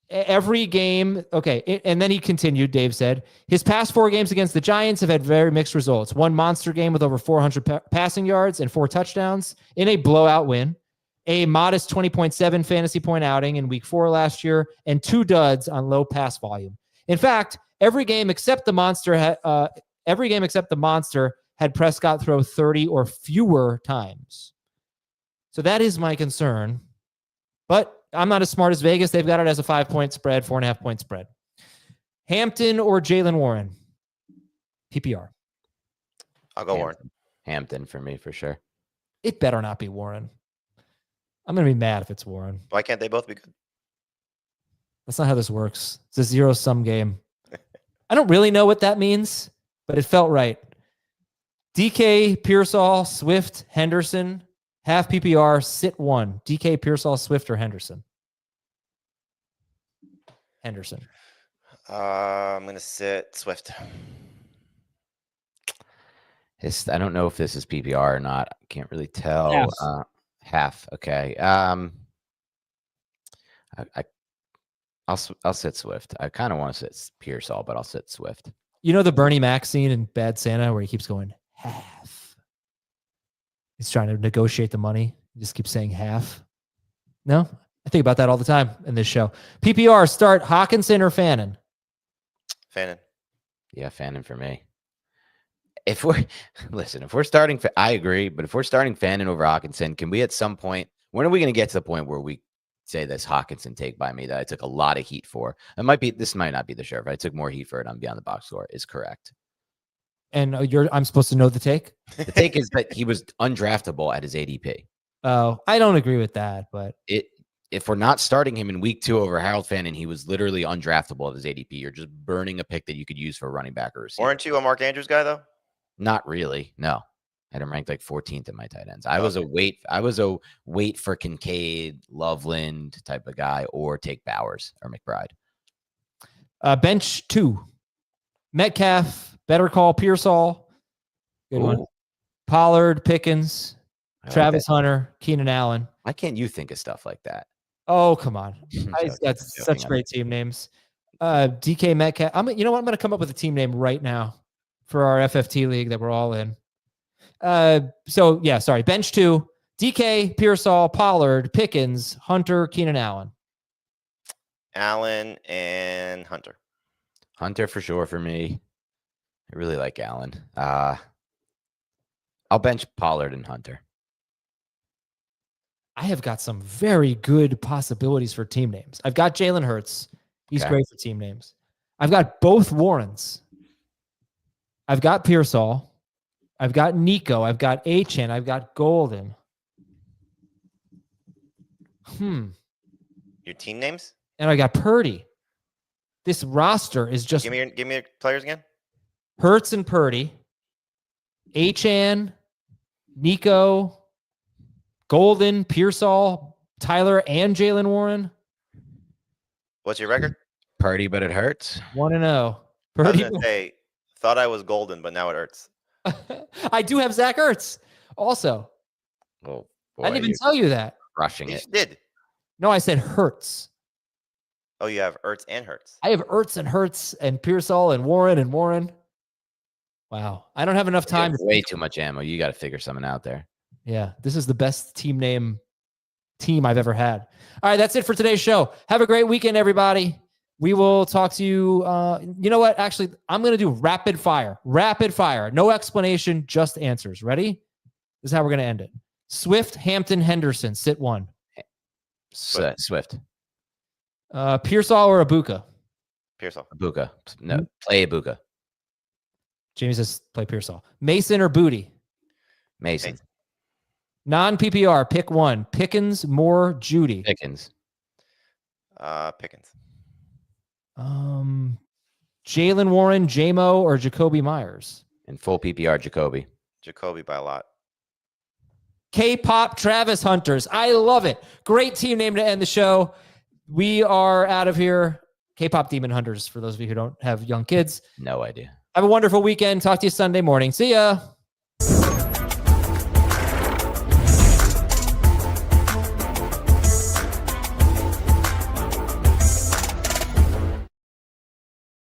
Every game, okay, and then he continued, Dave said, his past 4 games against the Giants have had very mixed results. One monster game with over 400 passing yards and 4 touchdowns in a blowout win, a modest 20.7 fantasy point outing in week 4 last year, and 2 duds on low pass volume. In fact, every game except the monster had Prescott throw 30 or fewer times. So that is my concern. But I'm not as smart as Vegas. They've got it as a 5-point spread, 4.5-point spread. Hampton or Jalen Warren? PPR. I'll go Warren. Hampton for me, for sure. It better not be Warren. I'm going to be mad if it's Warren. Why can't they both be good? That's not how this works. It's a zero-sum game. I don't really know what that means, but it felt right. DK, Pearsall, Swift, Henderson, half PPR, sit 1. DK, Pearsall, Swift, or Henderson? Henderson. I'm going to sit Swift. I don't know if this is PPR or not. I can't really tell. Half. Okay. I'll sit Swift. I kind of want to sit Pearsall, but I'll sit Swift. You know the Bernie Mac scene in Bad Santa where he keeps going half? He's trying to negotiate the money. He just keeps saying half. No? I think about that all the time in this show. PPR, start Hawkinson or Fannin? Fannin. Yeah, Fannin for me. If we're starting, I agree, but if we're starting Fannin over Hawkinson, can we at some point, when are we going to get to the point where we say this Hawkinson take by me that I took a lot of heat for? This might not be the shirt, but I took more heat for it on Beyond the Box Score is correct. And I'm supposed to know the take? The take is that he was undraftable at his ADP. Oh, I don't agree with that, but if we're not starting him in week 2 over Harold Fannin, he was literally undraftable at his ADP. You're just burning a pick that you could use for a running back or receiver. Weren't you a Mark Andrews guy though? Not really. No. I had him ranked like 14th in my tight ends. I was a wait for Kincaid, Loveland type of guy, or take Bowers or McBride. Bench 2. Metcalf, better call Pearsall. Good one. Pollard, Pickens, Travis Hunter, Keenan Allen. Why can't you think of stuff like that? Oh, come on. That's such great team names. DK Metcalf. You know what? I'm going to come up with a team name right now for our FFT league that we're all in. Bench 2, DK, Pearsall, Pollard, Pickens, Hunter, Keenan Allen. Allen and Hunter. Hunter for sure for me. I really like Allen. I'll bench Pollard and Hunter. I have got some very good possibilities for team names. I've got Jalen Hurts. He's great for team names. I've got both Warrens. I've got Pearsall. I've got Nico. I've got Achan. I've got Golden. Your team names? And I got Purdy. This roster is just... Give me your players again. Hurts and Purdy. Achan, Nico, Golden, Pearsall, Tyler, and Jalen Warren. What's your record? Purdy, but it hurts. 1-0. I was going to say, thought I was golden, but now it hurts. I do have Zach Ertz also. Oh, boy, I didn't even tell you that. Rushing You it. did. No, I said Hurts. Oh, you have Ertz and Hurts. I have Ertz and Hurts and Pearsall and Warren. Wow. I don't have enough time. Way too much ammo. You got to figure something out there. Yeah. This is the best team I've ever had. All right. That's it for today's show. Have a great weekend, everybody. We will talk to you. You know what? Actually, I'm going to do rapid fire. No explanation, just answers. Ready? This is how we're going to end it. Swift, Hampton, Henderson. Sit 1. Swift. Pearsall or Ibuka? Pearsall. Ibuka. No, play Ibuka. Jamie says play Pearsall. Mason or Booty? Mason. Non-PPR, pick 1. Pickens, Moore, Judy. Pickens. Pickens. Jalen Warren, Jamey, or Jacoby Myers? In full PPR, Jacoby. Jacoby by a lot. K-pop Travis Hunters. I love it. Great team name to end the show. We are out of here. K-pop Demon Hunters, for those of you who don't have young kids. No idea. Have a wonderful weekend. Talk to you Sunday morning. See ya.